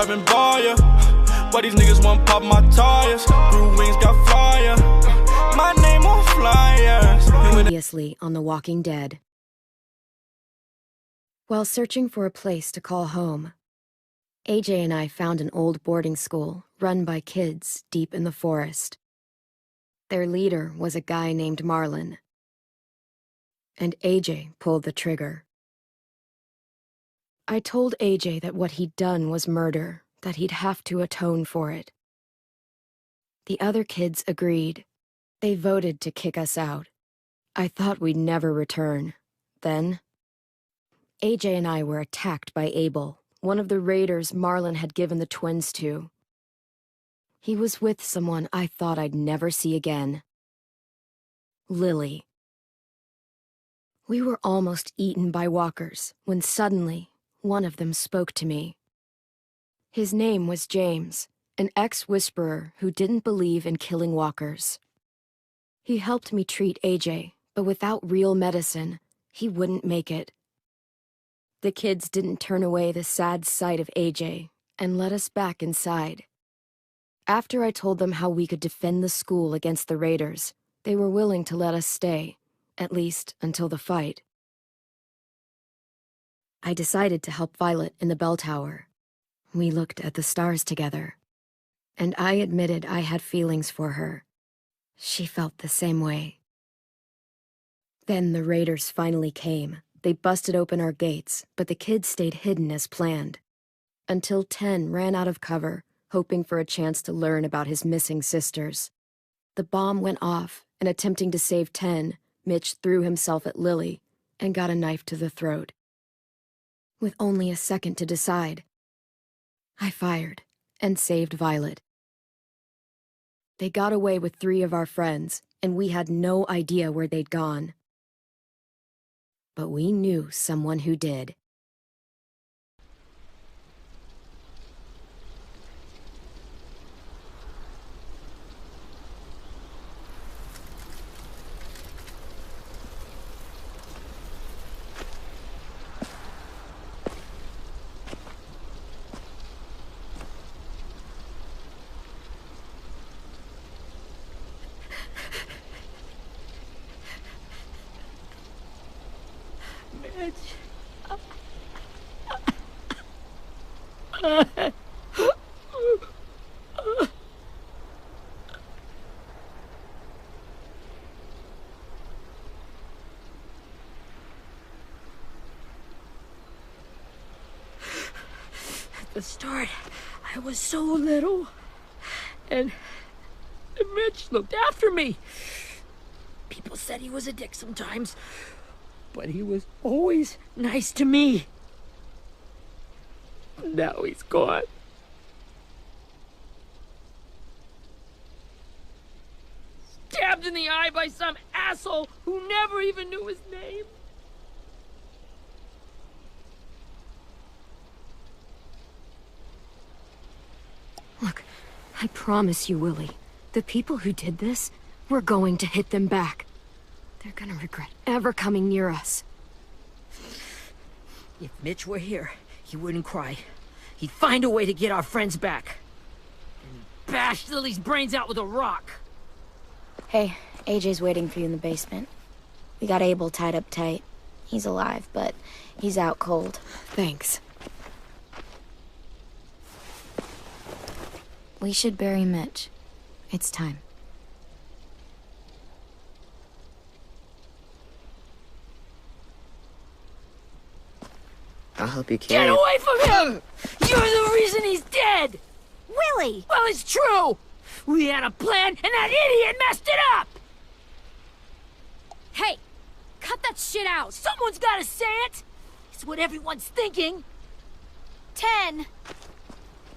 driving by ya. But these niggas won't pop my tires. Blue wings got fire. My name on flyers. Previously on The Walking Dead. While searching for a place to call home, AJ and I found an old boarding school run by kids deep in the forest. Their leader was a guy named Marlon, and AJ pulled the trigger. I told AJ that what he'd done was murder, that he'd have to atone for it. The other kids agreed. They voted to kick us out. I thought we'd never return. Then, AJ and I were attacked by Abel, one of the raiders Marlon had given the twins to. He was with someone I thought I'd never see again. Lily. We were almost eaten by walkers when suddenly one of them spoke to me. His name was James, an ex-whisperer who didn't believe in killing walkers. He helped me treat AJ, but without real medicine, he wouldn't make it. The kids didn't turn away the sad sight of AJ and let us back inside. After I told them how we could defend the school against the raiders, they were willing to let us stay, at least until the fight. I decided to help Violet in the bell tower. We looked at the stars together, and I admitted I had feelings for her. She felt the same way. Then the raiders finally came. They busted open our gates, but the kids stayed hidden as planned. Until 10 ran out of cover, hoping for a chance to learn about his missing sisters. The bomb went off, and attempting to save 10, Mitch threw himself at Lily and got a knife to the throat. With only a second to decide, I fired and saved Violet. They got away with 3 of our friends, and we had no idea where they'd gone. But we knew someone who did. At the start, I was so little, and Mitch looked after me. People said he was a dick sometimes, but he was always nice to me. Now he's gone. Stabbed in the eye by some asshole who never even knew his name. Look, I promise you, Willie, the people who did this, we're going to hit them back. They're gonna regret ever coming near us. If Mitch were here, he wouldn't cry. He'd find a way to get our friends back. And bash Lily's brains out with a rock. Hey, AJ's waiting for you in the basement. We got Abel tied up tight. He's alive, but he's out cold. Thanks. We should bury Mitch. It's time. I'll help you carry Get it. away from him! You're the reason he's dead! Willie! Well, it's true! We had a plan, and that idiot messed it up! Hey! Cut that shit out! Someone's gotta say it! It's what everyone's thinking! 10!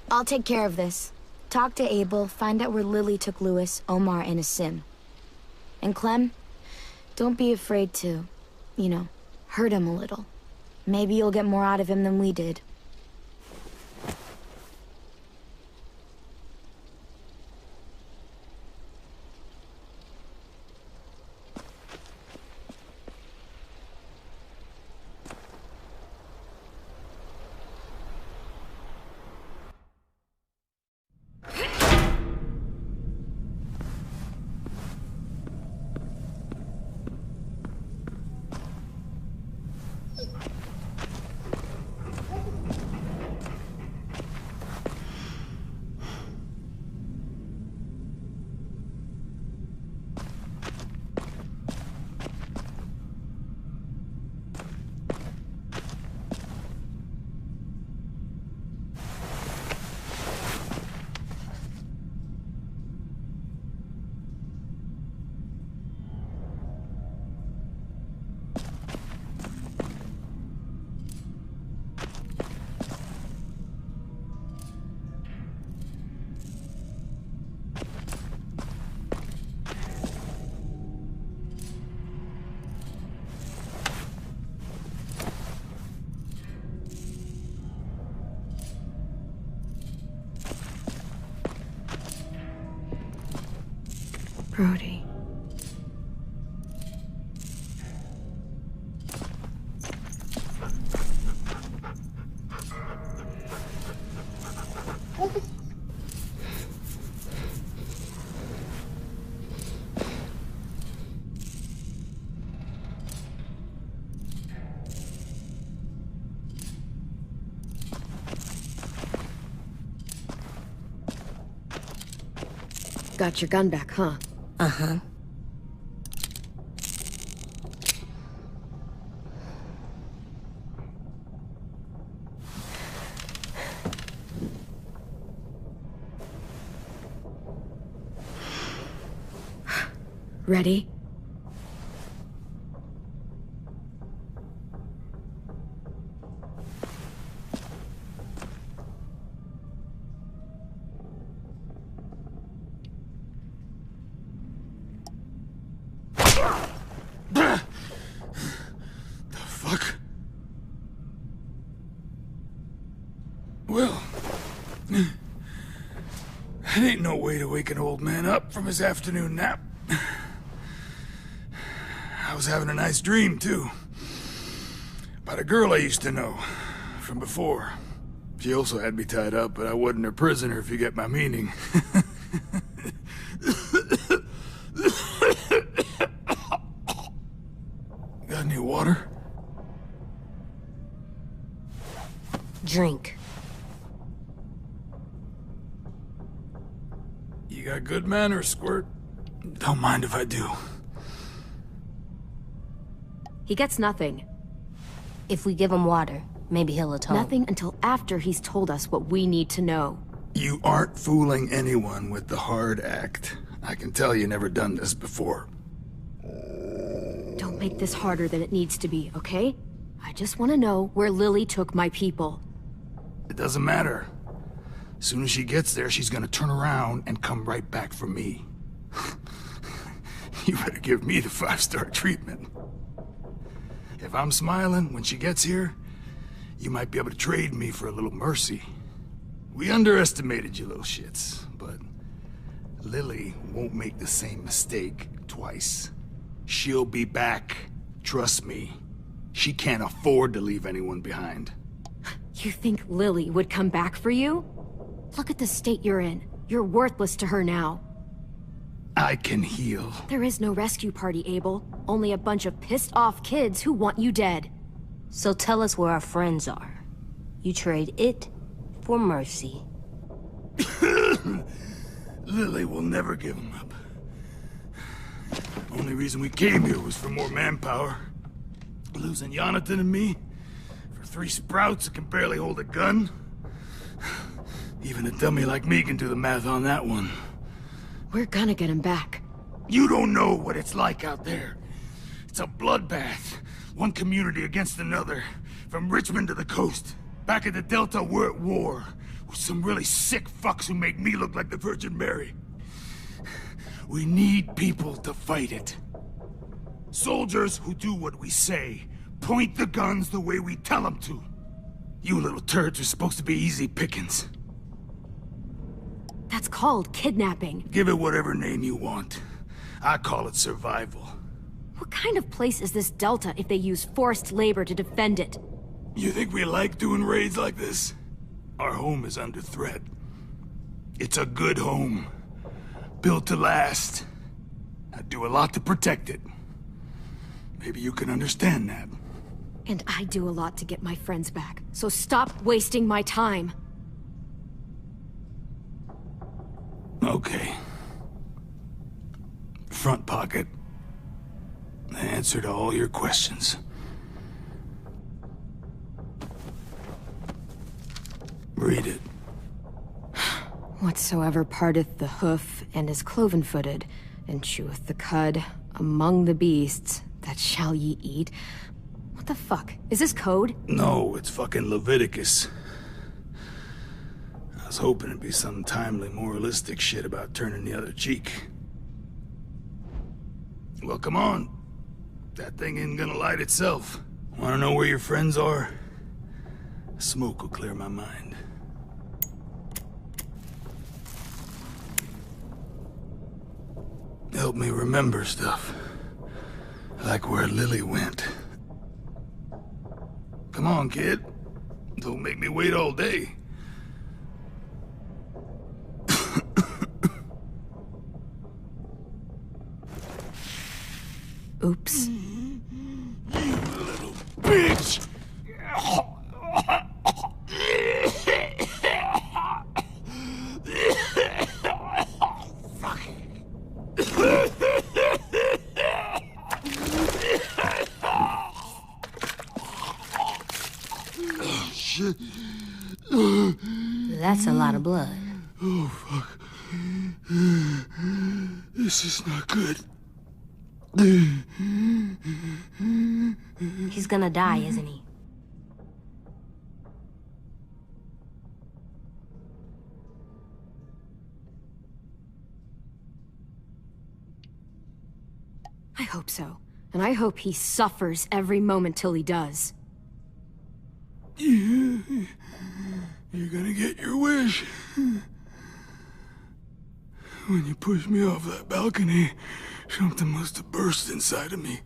I'll take care of this. Talk to Abel, find out where Lily took Lewis, Omar, and Asim. And Clem, don't be afraid to, hurt him a little. Maybe you'll get more out of him than we did. Brody. Got your gun back, huh? Uh-huh. Ready? Well, that ain't no way to wake an old man up from his afternoon nap. I was having a nice dream, too. About a girl I used to know from before. She also had me tied up, but I wasn't her prisoner, if you get my meaning. Got any water? Drink. You got good manners, Squirt. Don't mind if I do. He gets nothing. If we give him water, maybe he'll atone. Nothing until after he's told us what we need to know. You aren't fooling anyone with the hard act. I can tell you never done this before. Don't make this harder than it needs to be, okay? I just want to know where Lily took my people. It doesn't matter. As soon as she gets there, she's gonna turn around and come right back for me. You better give me the 5-star treatment. If I'm smiling when she gets here, you might be able to trade me for a little mercy. We underestimated you little shits, but Lily won't make the same mistake twice. She'll be back. Trust me. She can't afford to leave anyone behind. You think Lily would come back for you? Look at the state you're in. You're worthless to her now. I can heal. There is no rescue party, Abel. Only a bunch of pissed-off kids who want you dead. So tell us where our friends are. You trade it for mercy. Lily will never give him up. Only reason we came here was for more manpower. Losing Jonathan and me for 3 sprouts that can barely hold a gun. Even a dummy like me can do the math on that one. We're gonna get him back. You don't know what it's like out there. It's a bloodbath. One community against another. From Richmond to the coast. Back at the Delta, we're at war. With some really sick fucks who make me look like the Virgin Mary. We need people to fight it. Soldiers who do what we say. Point the guns the way we tell them to. You little turds are supposed to be easy pickings. That's called kidnapping. Give it whatever name you want. I call it survival. What kind of place is this Delta if they use forced labor to defend it? You think we like doing raids like this? Our home is under threat. It's a good home. Built to last. I do a lot to protect it. Maybe you can understand that. And I do a lot to get my friends back. So stop wasting my time. Okay. Front pocket. The answer to all your questions. Read it. Whatsoever parteth the hoof and is cloven-footed, and cheweth the cud among the beasts, that shall ye eat. What the fuck? Is this code? No, it's fucking Leviticus. I was hoping it'd be some timely, moralistic shit about turning the other cheek. Well, come on. That thing ain't gonna light itself. Wanna know where your friends are? Smoke will clear my mind. help me remember stuff. Like where Lily went. Come on, kid. Don't make me wait all day. Oops. You little bitch! Shit. That's a lot of blood. Oh, fuck. This is not good. He's gonna die, isn't he? I hope so. And I hope he suffers every moment till he does. Yeah. You're gonna get your wish. When you pushed me off that balcony, something must have burst inside of me.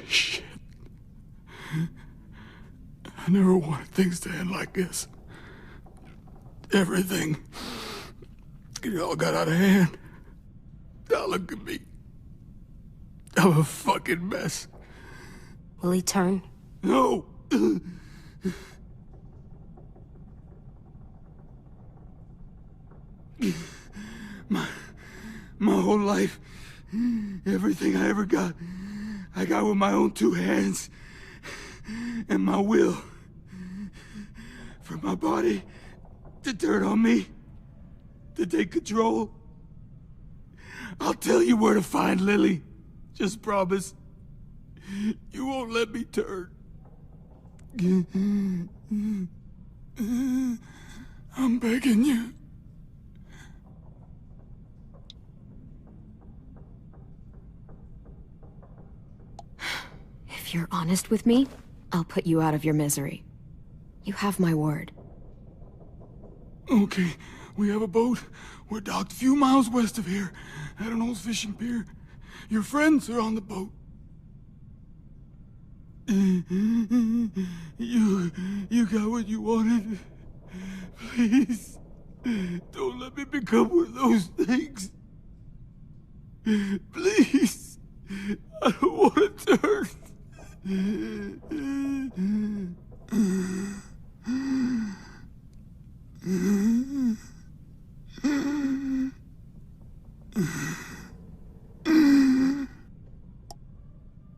Shit. I never wanted things to end like this. Everything. It all got out of hand. Now look at me. I'm a fucking mess. Will he turn? No! My whole life, everything I ever got, I got with my own two hands and my will. For my body to turn on me, to take control. I'll tell you where to find Lily. Just promise. You won't let me turn. I'm begging you. If you're honest with me, I'll put you out of your misery. You have my word. Okay, we have a boat. We're docked a few miles west of here, at an old fishing pier. Your friends are on the boat. You got what you wanted. Please, don't let me become one of those things. Please, I don't want to turn.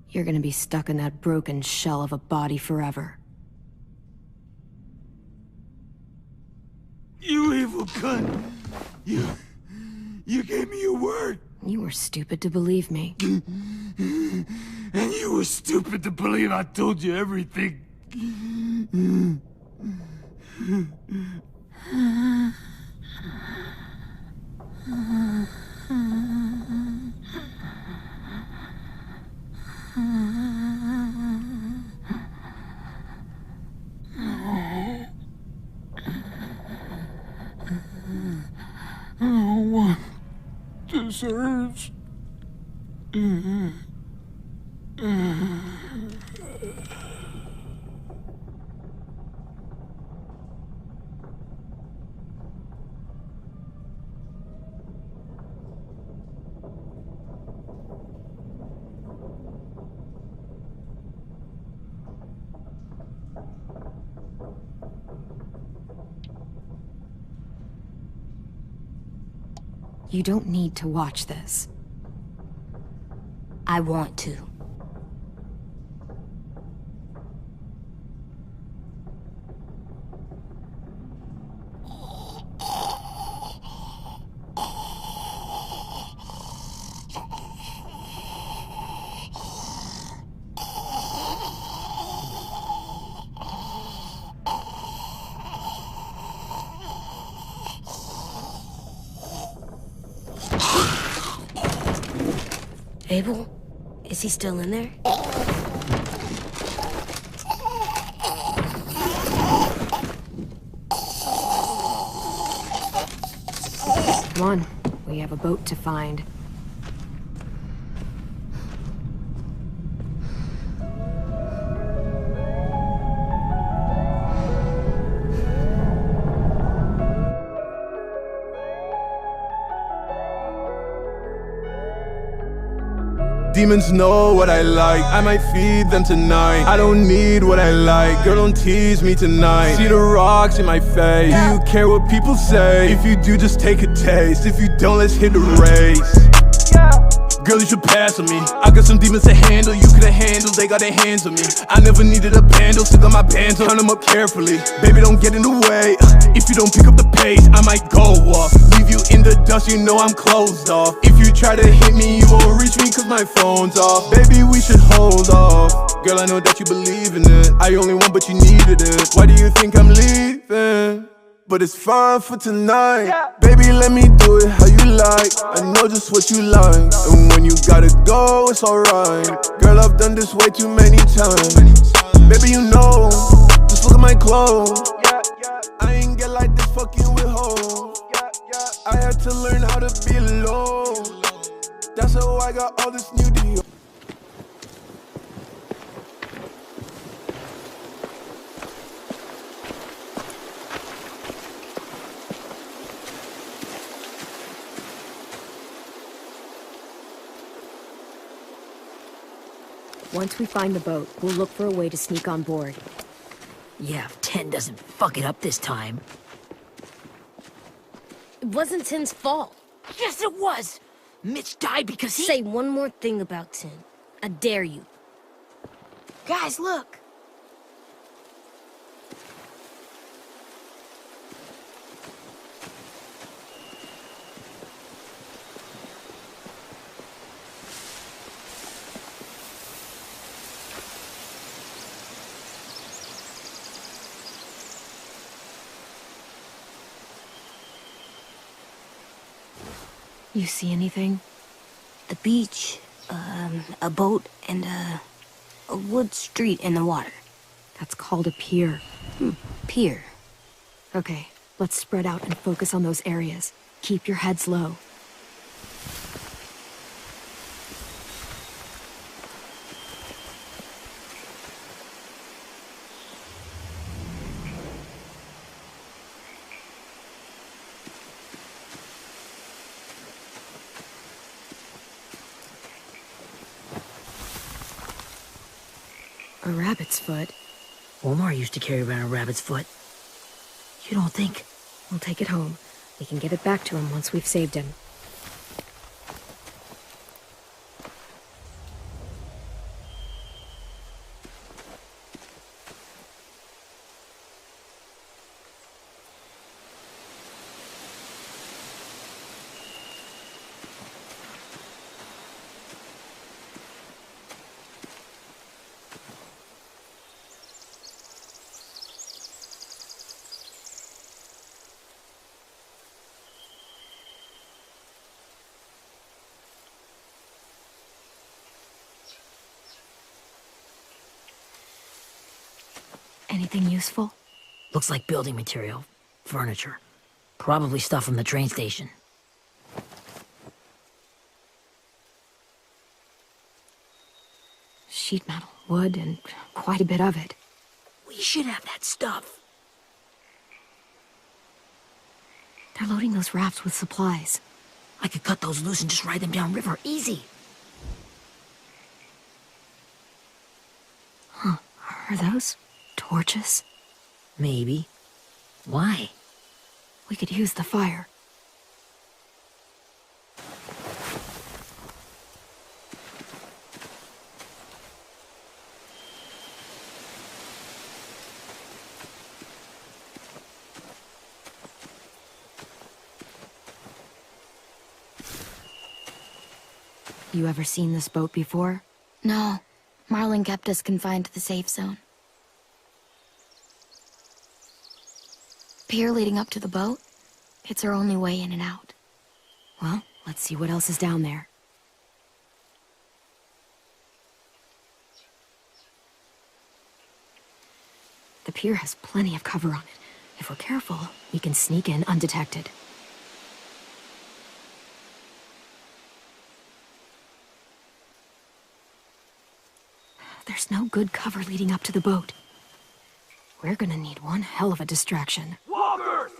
You're gonna be stuck in that broken shell of a body forever. You evil cunt! You gave me your word! You were stupid to believe me. And you were stupid to believe I told you everything. No one deserves. You don't need to watch this. I want to. Abel? Is he still in there? Come on. We have a boat to find. Demons know what I like, I might feed them tonight. I don't need what I like, girl, don't tease me tonight. See the rocks in my face, do you care what people say? If you do, just take a taste. If you don't, let's hit the race. Girl, you should pass on me. I got some demons to handle, you could've handled, they got their hands on me. I never needed a bundle, still got my bands on. Count them up carefully, baby, don't get in the way. If you don't pick up the pace, I might go off. Leave you in the dust, you know I'm closed off. If you try to hit me, you won't reach me cause my phone's off. Baby, we should hold off. Girl, I know that you believe in it. I only want but you needed it. Why do you think I'm leaving? But it's fine for tonight. Baby, let me do it how you like. I know just what you like. And when you gotta go, it's alright. Girl, I've done this way too many times. Baby, you know, just look at my clothes. I ain't get like this fucking with hoes. I had to learn how to be alone. That's how I got all this new deal. Once we find the boat, we'll look for a way to sneak on board. Yeah, if 10 doesn't fuck it up this time. It wasn't 10's fault. Yes, it was! Mitch died because he— Say one more thing about 10. I dare you. Guys, look! You see anything? The beach, a boat, and a wood street in the water. That's called a pier. Pier. Okay, let's spread out and focus on those areas. Keep your heads low. A rabbit's foot. Omar used to carry around a rabbit's foot. You don't think? We'll take it home. We can get it back to him once we've saved him. Anything useful? Looks like building material. Furniture. Probably stuff from the train station. Sheet metal, wood, and quite a bit of it. We should have that stuff. They're loading those rafts with supplies. I could cut those loose and just ride them downriver. Easy. Huh. Are those torches? Maybe. Why? We could use the fire. You ever seen this boat before? No. Marlin kept us confined to the safe zone. Pier leading up to the boat? It's our only way in and out. Well, let's see what else is down there. The pier has plenty of cover on it. If we're careful, we can sneak in undetected. There's no good cover leading up to the boat. We're gonna need one hell of a distraction. Walkers!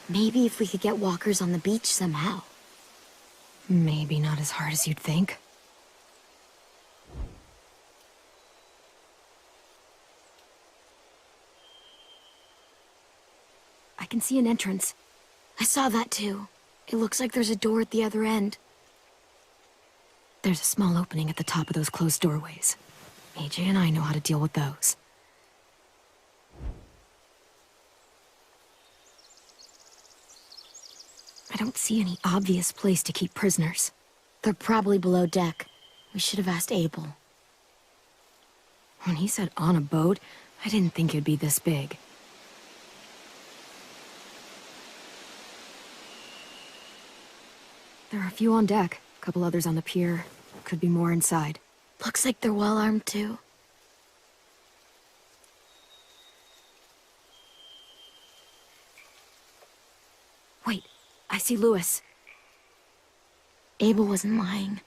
Maybe if we could get walkers on the beach somehow. Maybe not as hard as you'd think. I can see an entrance. I saw that too. It looks like there's a door at the other end. There's a small opening at the top of those closed doorways. AJ and I know how to deal with those. I don't see any obvious place to keep prisoners. They're probably below deck. We should have asked Abel. When he said on a boat, I didn't think it'd be this big. There are a few on deck, a couple others on the pier. Could be more inside. Looks like they're well armed too. Wait, I see Louis. Abel wasn't lying.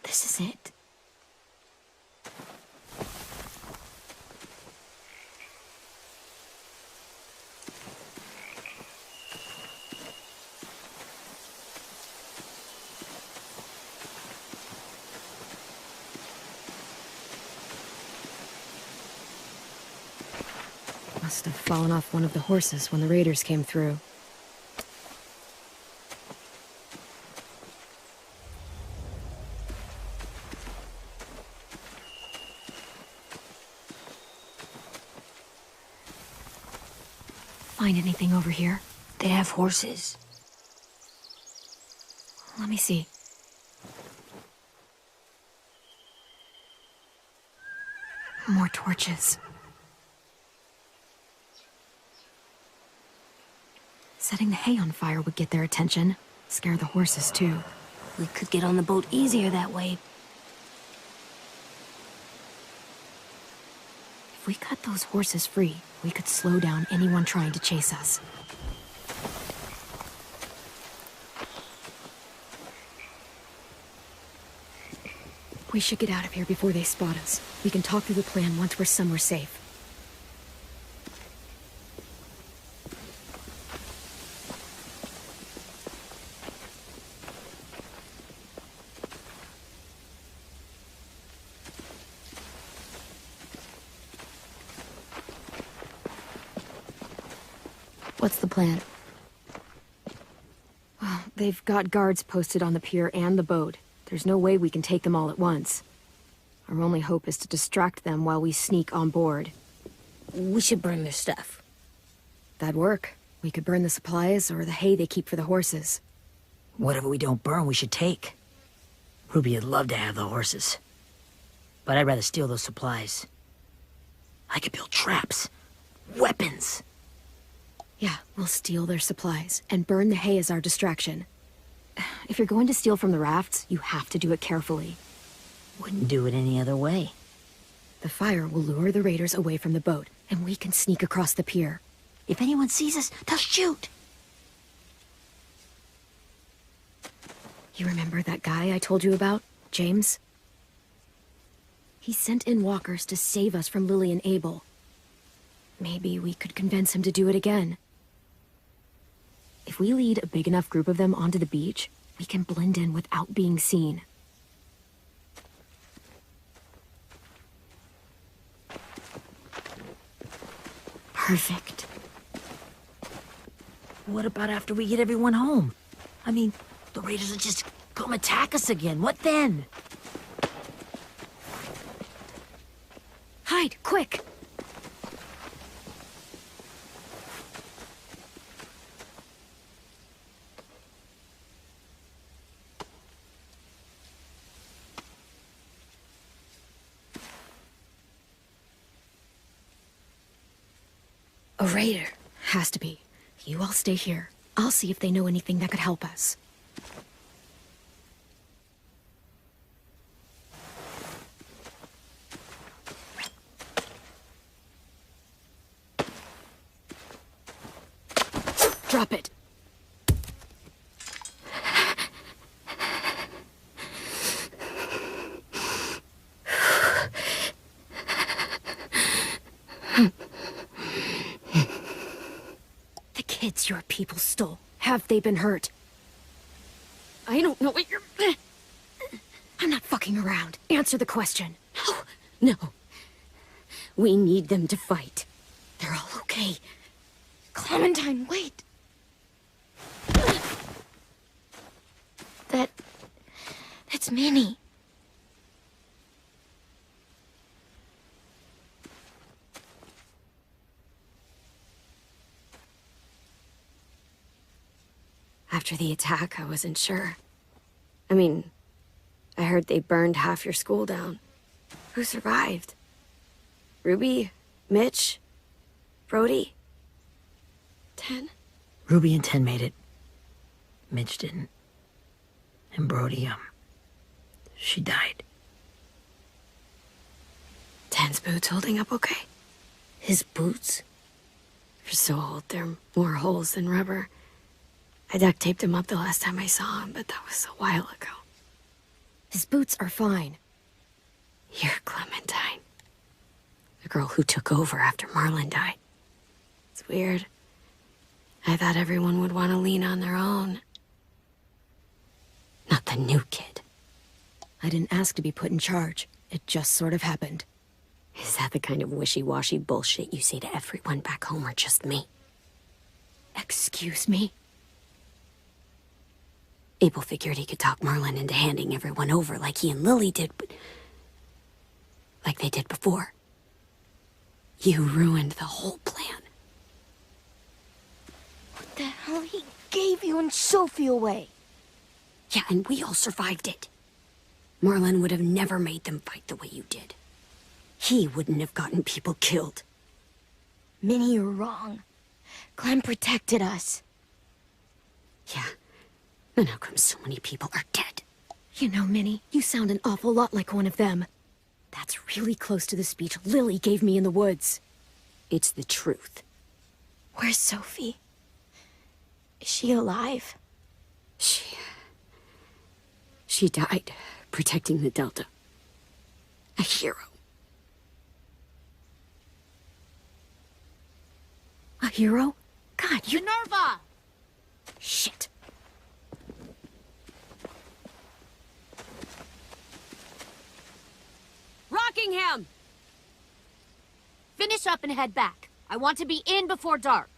This is it. Must have fallen off one of the horses when the raiders came through. Find anything over here? They have horses. Let me see. More torches. Setting the hay on fire would get their attention. Scare the horses, too. We could get on the boat easier that way. If we cut those horses free, we could slow down anyone trying to chase us. We should get out of here before they spot us. We can talk through the plan once we're somewhere safe. What's the plan? Well, they've got guards posted on the pier and the boat. There's no way we can take them all at once. Our only hope is to distract them while we sneak on board. We should burn their stuff. That'd work. We could burn the supplies or the hay they keep for the horses. Whatever we don't burn, we should take. Ruby would love to have the horses. But I'd rather steal those supplies. I could build traps. Weapons. Yeah, we'll steal their supplies and burn the hay as our distraction. If you're going to steal from the rafts, you have to do it carefully. Wouldn't do it any other way. The fire will lure the raiders away from the boat, and we can sneak across the pier. If anyone sees us, they'll shoot. You remember that guy I told you about, James? He sent in walkers to save us from Lily and Abel. Maybe we could convince him to do it again. If we lead a big enough group of them onto the beach, we can blend in without being seen. Perfect. What about after we get everyone home? I mean, the raiders will just come attack us again. What then? Hide, quick! A raider. Has to be. You all stay here. I'll see if they know anything that could help us. Drop it. The kids your people stole. Have they been hurt? I don't know what you're... I'm not fucking around. Answer the question. No. We need them to fight. They're all okay. Clementine, wait. That's Minnie. After the attack, I wasn't sure. I mean, I heard they burned half your school down. Who survived? Ruby? Mitch? Brody? 10? Ruby and 10 made it. Mitch didn't. And Brody, she died. 10's boots holding up okay? His boots? They're so old, they're more holes than rubber. I duct taped him up the last time I saw him, but that was a while ago. His boots are fine. You're Clementine. The girl who took over after Marlon died. It's weird. I thought everyone would want to lean on their own. Not the new kid. I didn't ask to be put in charge. It just sort of happened. Is that the kind of wishy-washy bullshit you say to everyone back home or just me? Excuse me? Abel figured he could talk Marlon into handing everyone over like he and Lily did, but... like they did before. You ruined the whole plan. What the hell? He gave you and Sophie away. Yeah, and we all survived it. Marlon would have never made them fight the way you did. He wouldn't have gotten people killed. Minnie, you're wrong. Clem protected us. Yeah. And how come so many people are dead? You know, Minnie, you sound an awful lot like one of them. That's really close to the speech Lily gave me in the woods. It's the truth. Where's Sophie? Is she alive? She died protecting the Delta. A hero. A hero? God, you... Minerva! Shit. Rockingham! Finish up and head back. I want to be in before dark.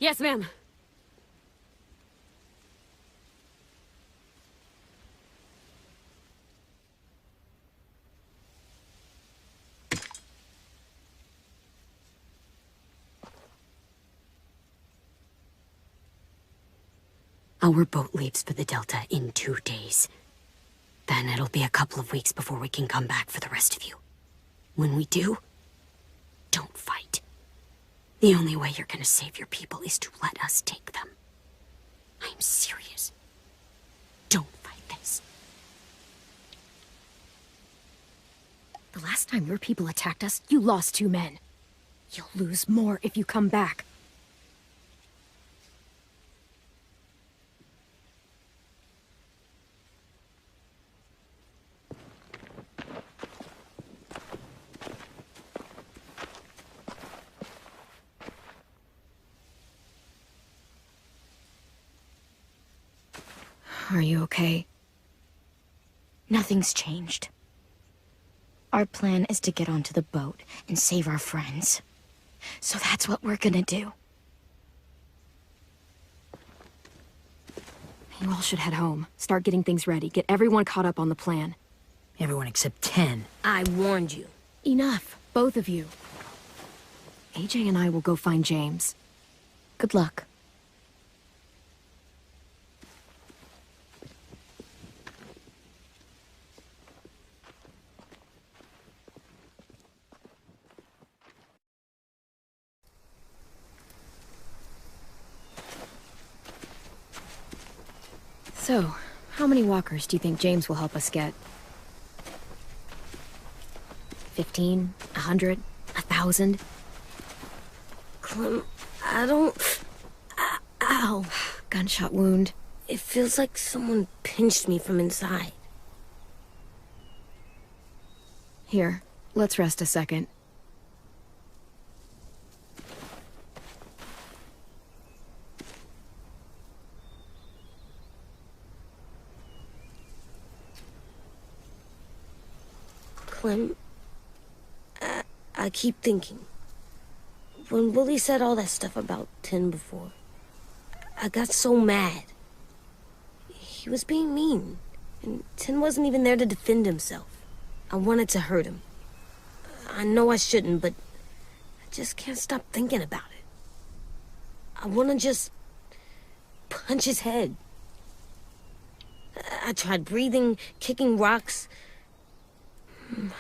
Yes, ma'am. Our boat leaves for the Delta in 2 days. Then it'll be a couple of weeks before we can come back for the rest of you. When we do, don't fight. The only way you're gonna save your people is to let us take them. I'm serious. Don't fight this. The last time your people attacked us, you lost 2 men. You'll lose more if you come back. Are you okay? Nothing's changed. Our plan is to get onto the boat and save our friends. So that's what we're gonna do. You all should head home. Start getting things ready. Get everyone caught up on the plan. Everyone except 10. I warned you. Enough, both of you. AJ and I will go find James. Good luck. So, how many walkers do you think James will help us get? 15, 100, 1,000. Clem, I don't... Ow. Gunshot wound. It feels like someone pinched me from inside. Here, let's rest a second. Clem, I keep thinking. When Willie said all that stuff about Tin before, I got so mad. He was being mean, and Tin wasn't even there to defend himself. I wanted to hurt him. I know I shouldn't, but I just can't stop thinking about it. I want to just punch his head. I tried breathing, kicking rocks.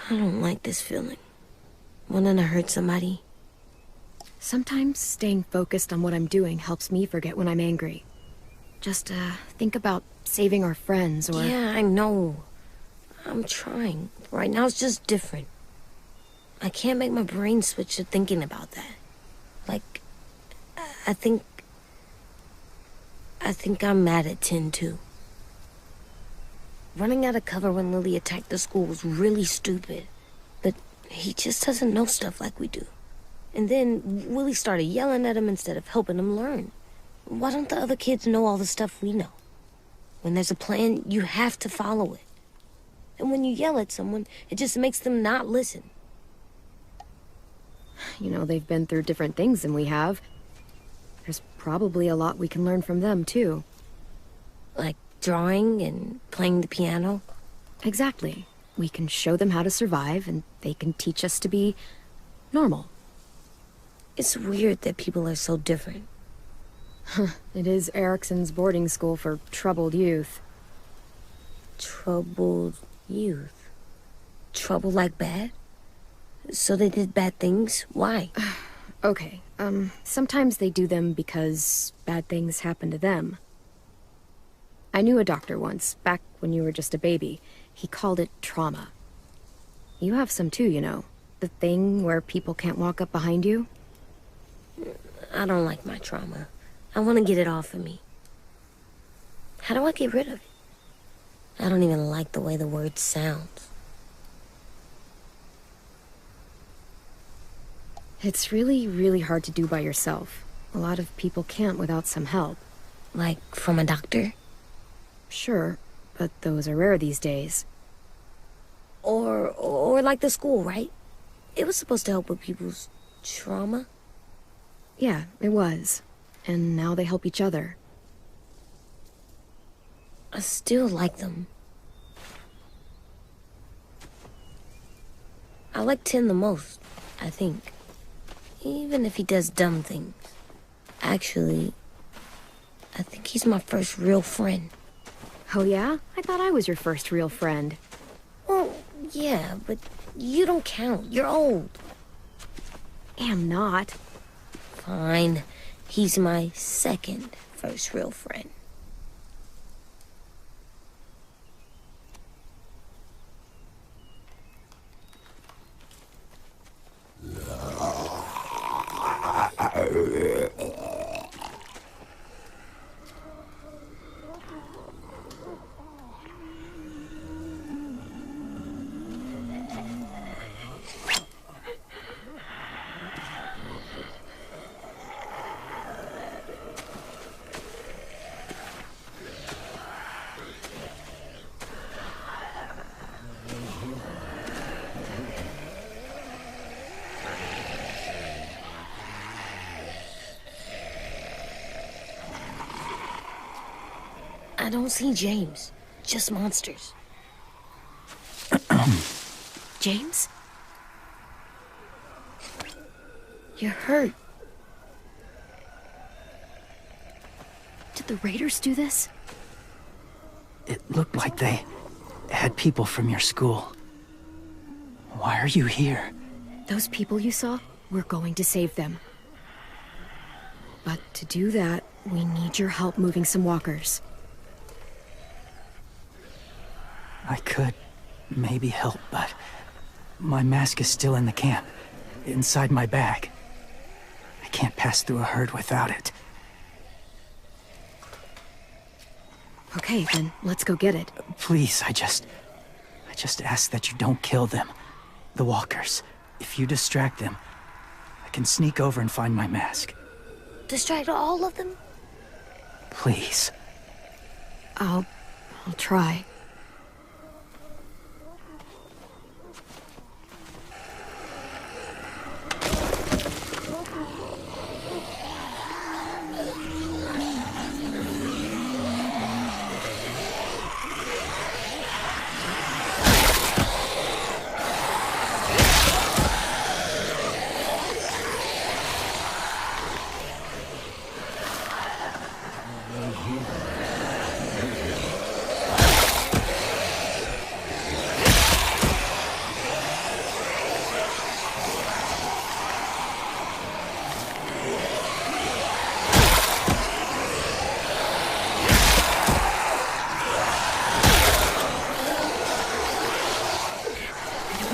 I don't like this feeling. Wanting to hurt somebody. Sometimes staying focused on what I'm doing helps me forget when I'm angry. Just, think about saving our friends or... Yeah, I know. I'm trying. Right now it's just different. I can't make my brain switch to thinking about that. Like, I think I'm mad at Tin, too. Running out of cover when Lily attacked the school was really stupid. But he just doesn't know stuff like we do. And then Willie started yelling at him instead of helping him learn. Why don't the other kids know all the stuff we know? When there's a plan, you have to follow it. And when you yell at someone, it just makes them not listen. You know, they've been through different things than we have. There's probably a lot we can learn from them, too. Like drawing and playing the piano? Exactly. We can show them how to survive, and they can teach us to be normal. It's weird that people are so different. It is Erickson's boarding school for troubled youth. Troubled youth? Trouble like bad? So they did bad things? Why? Okay, sometimes they do them because bad things happen to them. I knew a doctor once, back when you were just a baby. He called it trauma. You have some too, you know. The thing where people can't walk up behind you. I don't like my trauma. I want to get it off of me. How do I get rid of it? I don't even like the way the word sounds. It's really, really hard to do by yourself. A lot of people can't without some help. Like from a doctor? Sure, but those are rare these days. Or like the school, right? It was supposed to help with people's trauma. Yeah, it was. And now they help each other. I still like them. I like Tin the most, I think. Even if he does dumb things. Actually, I think he's my first real friend. Oh yeah? I thought I was your first real friend. Well, yeah, but you don't count. You're old. Am not. Fine. He's my second first real friend. I don't see James, just monsters. James? You're hurt. Did the Raiders do this? It looked like they had people from your school. Why are you here? Those people you saw? We're going to save them. But to do that, we need your help moving some walkers. I could maybe help, but My mask is still in the camp, inside my bag. I can't pass through a herd without it. Okay, then let's go get it. Please, I just ask that you don't kill them. The walkers. If you distract them, I can sneak over and find my mask. Distract all of them? Please. I'll try.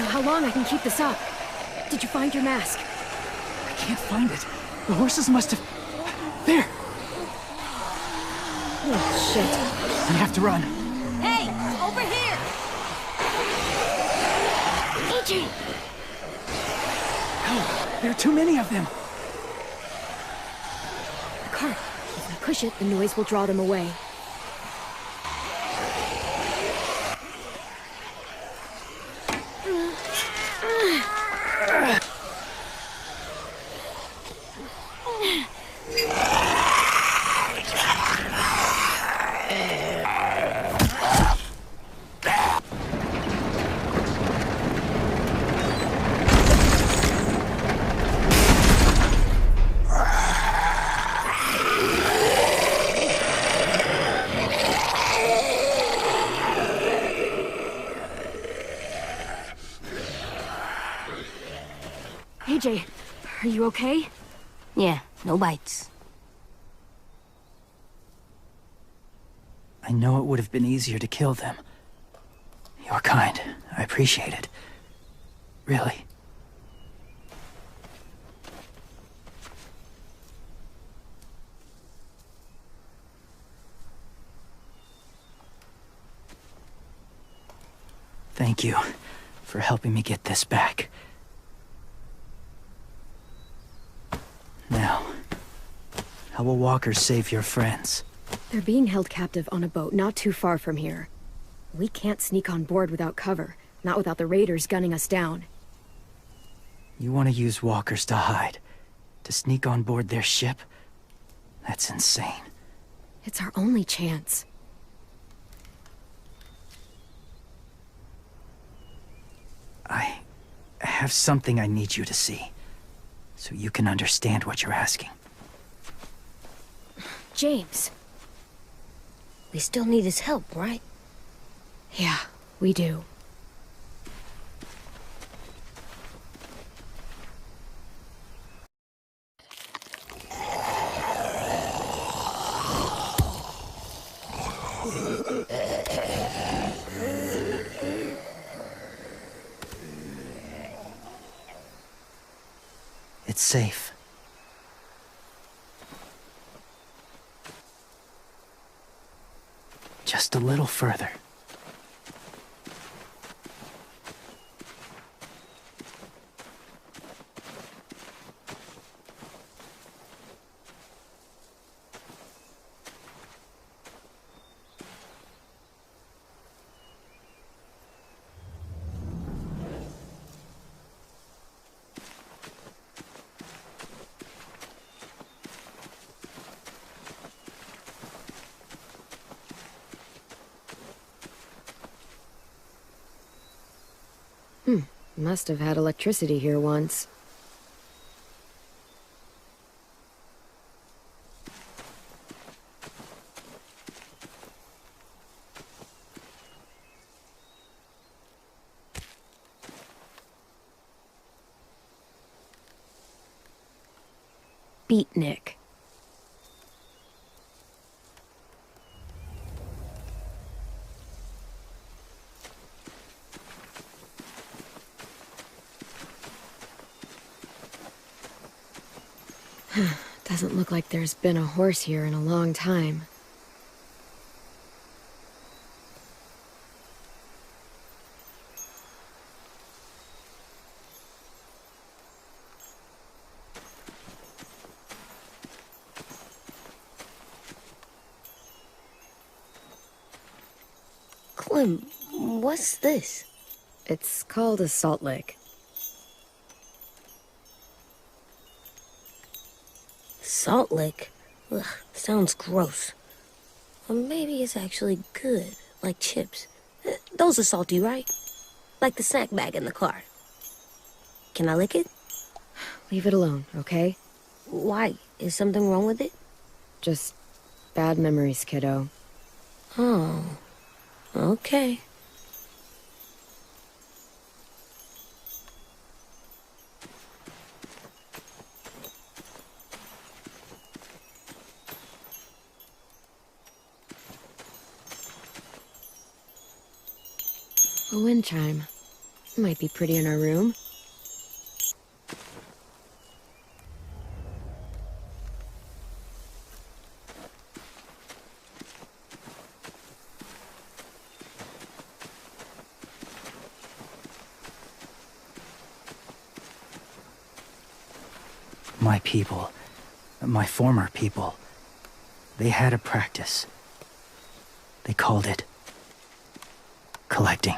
How long I can keep this up? Did you find your mask? I can't find it. The horses must have... There! Oh, shit. We have to run. Hey, over here! AJ! Oh, there are too many of them. The cart. If we push it, the noise will draw them away. AJ, are you okay? Yeah, no bites. I know it would have been easier to kill them. You're kind. I appreciate it. Really. Thank you for helping me get this back. Now, how will walkers save your friends? They're being held captive on a boat not too far from here. We can't sneak on board without cover, not without the raiders gunning us down. You want to use walkers to hide? To sneak on board their ship? That's insane. It's our only chance. I have something I need you to see, so you can understand what you're asking. James. We still need his help, right? Yeah, we do. It's safe. Just a little further. Must have had electricity here once. Beatnik. Doesn't look like there's been a horse here in a long time. Clem, what's this? It's called a salt lick. Salt lick? Ugh, sounds gross. Or maybe it's actually good, like chips. Those are salty, right? Like the snack bag in the car. Can I lick it? Leave it alone, okay? Why? Is something wrong with it? Just bad memories, kiddo. Oh, okay. A wind chime. Might be pretty in our room. My people, my former people, they had a practice. They called it collecting.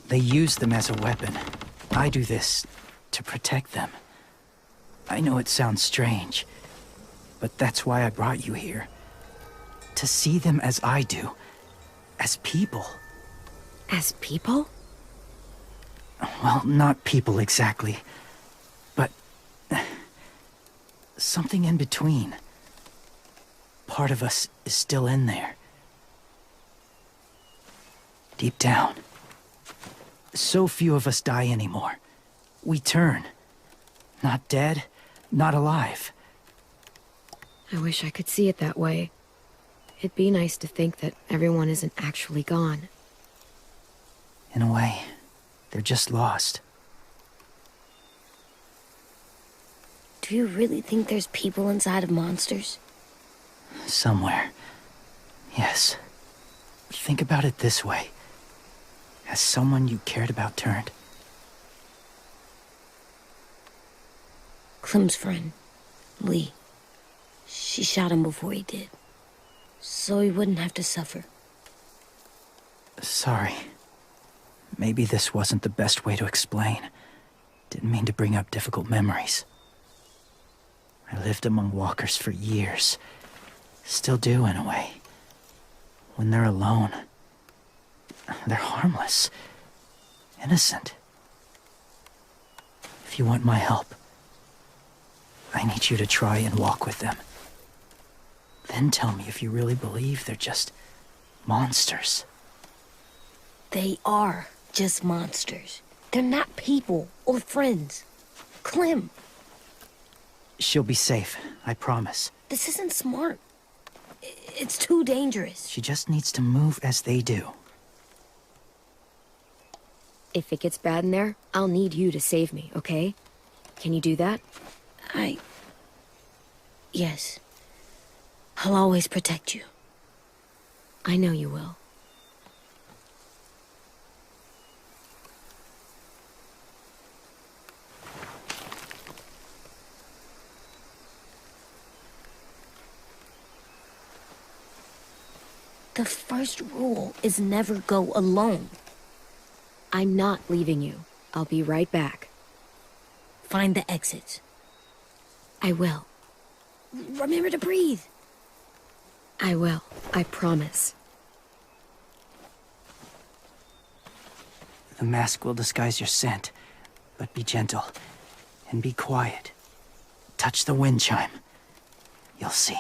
They use them as a weapon. I do this to protect them. I know it sounds strange, but that's why I brought you here. To see them as I do. As people. As people? Well, not people exactly, but something in between. Part of us is still in there. Deep down. So few of us die anymore. We turn. Not dead, not alive. I wish I could see it that way. It'd be nice to think that everyone isn't actually gone. In a way, they're just lost. Do you really think there's people inside of monsters? Somewhere. Yes. Think about it this way. Has someone you cared about turned? Clem's friend, Lee. She shot him before he did. So he wouldn't have to suffer. Sorry. Maybe this wasn't the best way to explain. Didn't mean to bring up difficult memories. I lived among walkers for years. Still do, in a way. When they're alone, they're harmless. Innocent. If you want my help, I need you to try and walk with them. Then tell me if you really believe they're just monsters. They are just monsters. They're not people or friends. Clem, She'll be safe, I promise. this isn't smart. It's too dangerous. She just needs to move as they do. If it gets bad in there, I'll need you to save me, okay? Can you do that? Yes. I'll always protect you. I know you will. The first rule is never go alone. I'm not leaving you. I'll be right back. Find the exits. I will. Remember to breathe. I will. I promise. The mask will disguise your scent, but be gentle and be quiet. Touch the wind chime. You'll see.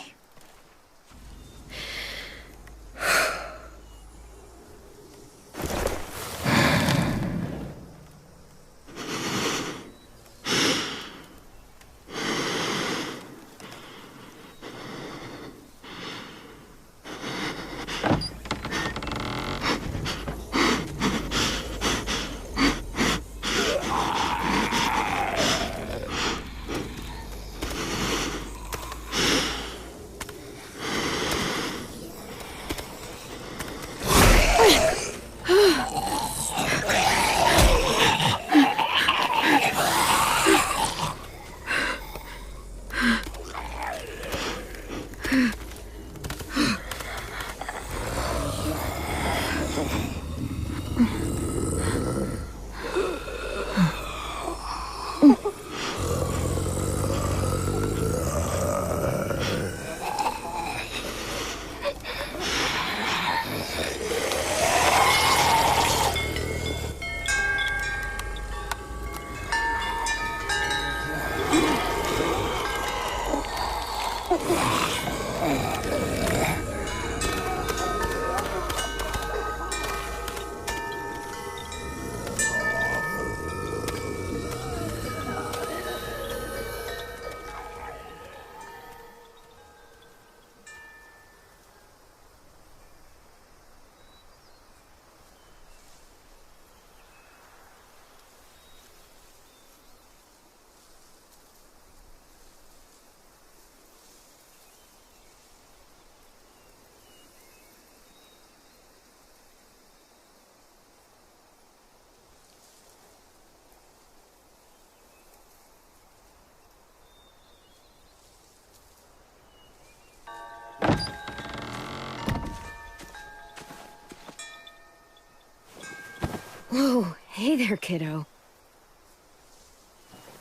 Whoa, hey there, kiddo.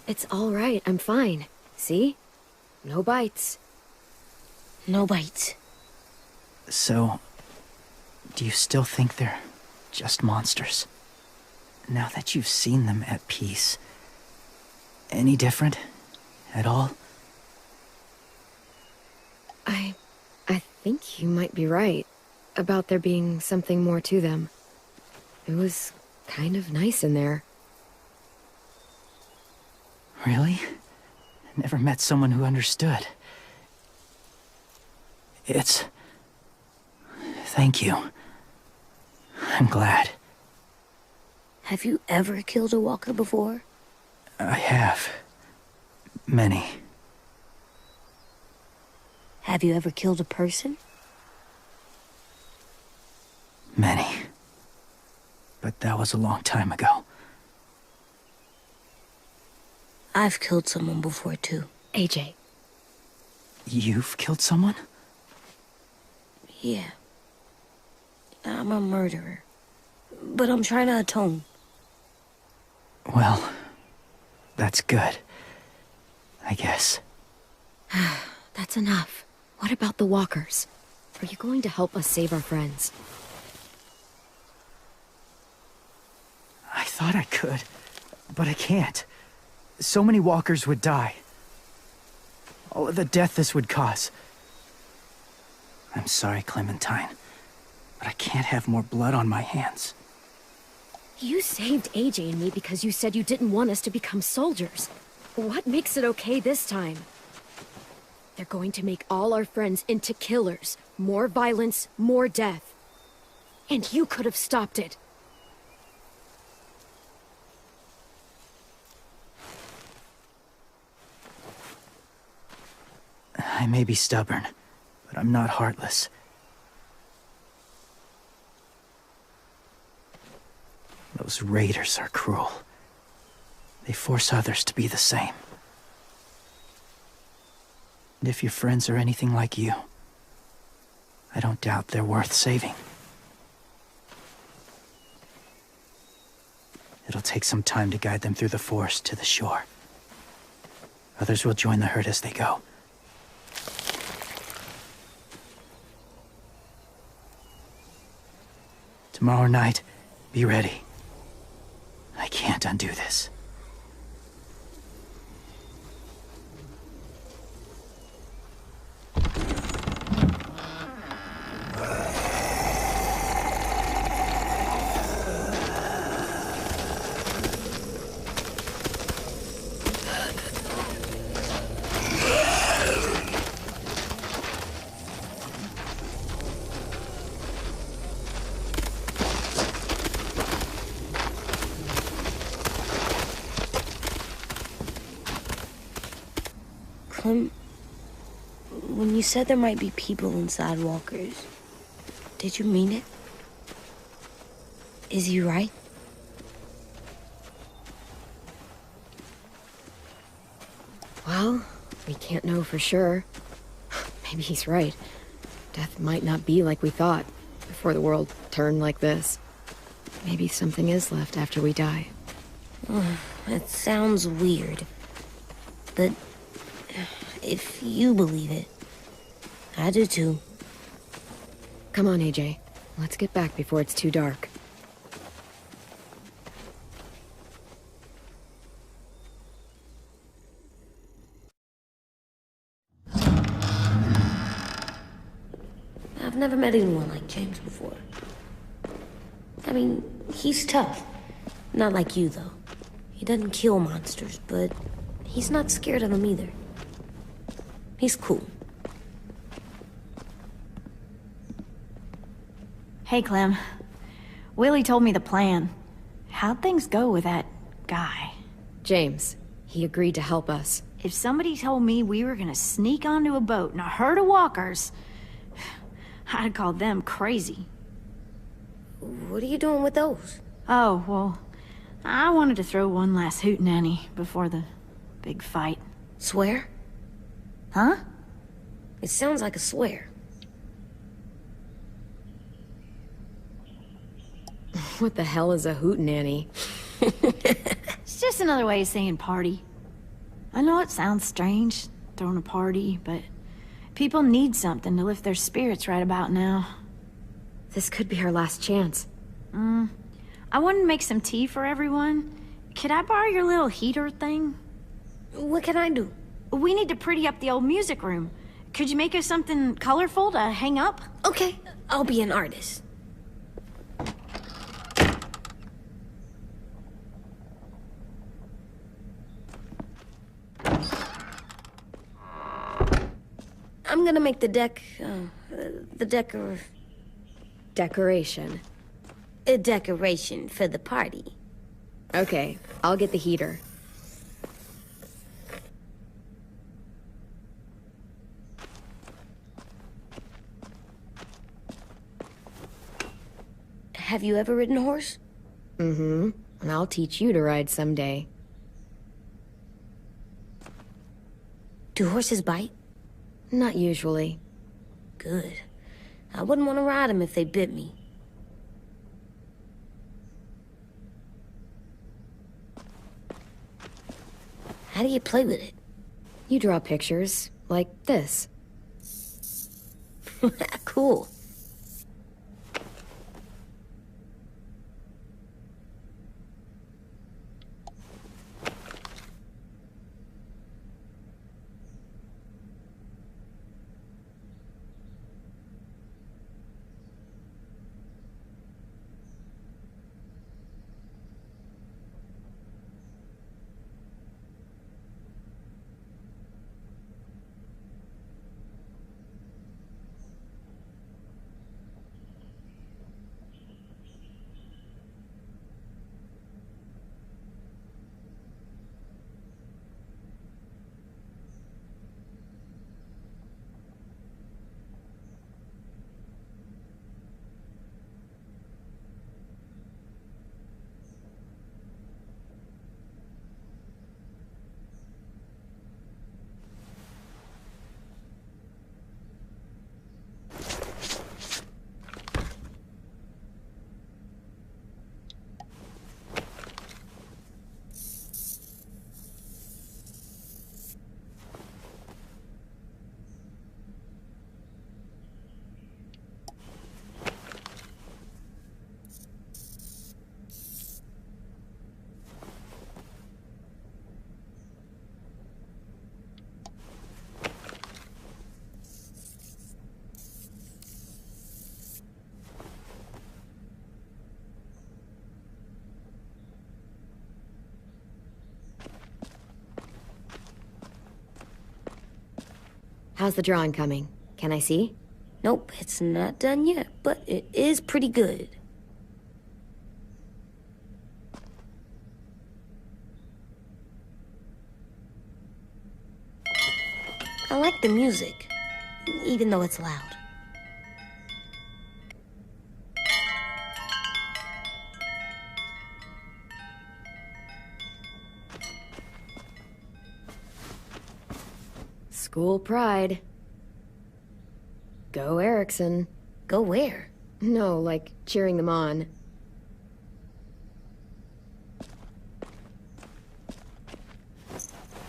It's all right, I'm fine. See? No bites. No bites. So, do you still think they're just monsters? Now that you've seen them at peace, any different at all? I think you might be right about there being something more to them. It was kind of nice in there. Really? Never met someone who understood. Thank you. I'm glad. Have you ever killed a walker before? I have. Many. Have you ever killed a person? Many. But that was a long time ago. I've killed someone before, too. AJ. You've killed someone? Yeah. I'm a murderer. But I'm trying to atone. Well, that's good. I guess. That's enough. What about the walkers? Are you going to help us save our friends? I thought I could, but I can't. So many walkers would die. All of the death this would cause. I'm sorry, Clementine, but I can't have more blood on my hands. You saved AJ and me because you said you didn't want us to become soldiers. What makes it okay this time? They're going to make all our friends into killers. More violence, more death. And you could have stopped it. I may be stubborn, but I'm not heartless. Those raiders are cruel. They force others to be the same. And if your friends are anything like you, I don't doubt they're worth saving. It'll take some time to guide them through the forest to the shore. Others will join the herd as they go. Tomorrow night, be ready. I can't undo this. Clem, when you said there might be people inside walkers, did you mean it? Is he right? Well, we can't know for sure. Maybe he's right. Death might not be like we thought before the world turned like this. Maybe something is left after we die. It sounds weird, but if you believe it, I do too. Come on, AJ. Let's get back before it's too dark. I've never met anyone like James before. I mean, he's tough. Not like you, though. He doesn't kill monsters, but he's not scared of them either. He's cool. Hey, Clem. Willie told me the plan. How'd things go with that guy? James. He agreed to help us. If somebody told me we were gonna sneak onto a boat in a herd of walkers, I'd call them crazy. What are you doing with those? Oh, well, I wanted to throw one last hootenanny before the big fight. Swear? Huh? It sounds like a swear. What the hell is a hootenanny? It's just another way of saying party. I know it sounds strange, throwing a party, but people need something to lift their spirits right about now. This could be our last chance. I wanted to make some tea for everyone. Could I borrow your little heater thing? What can I do? We need to pretty up the old music room. Could you make us something colorful to hang up? Okay, I'll be an artist. I'm gonna make the Decoration. a decoration for the party. Okay, I'll get the heater. Have you ever ridden a horse? Mm-hmm. And I'll teach you to ride someday. Do horses bite? Not usually. Good. I wouldn't want to ride them if they bit me. How do you play with it? You draw pictures, like this. Cool. How's the drawing coming? Can I see? Nope, it's not done yet, but it is pretty good. I like the music, even though it's loud. School pride. Go Erickson. Go where? No, like cheering them on.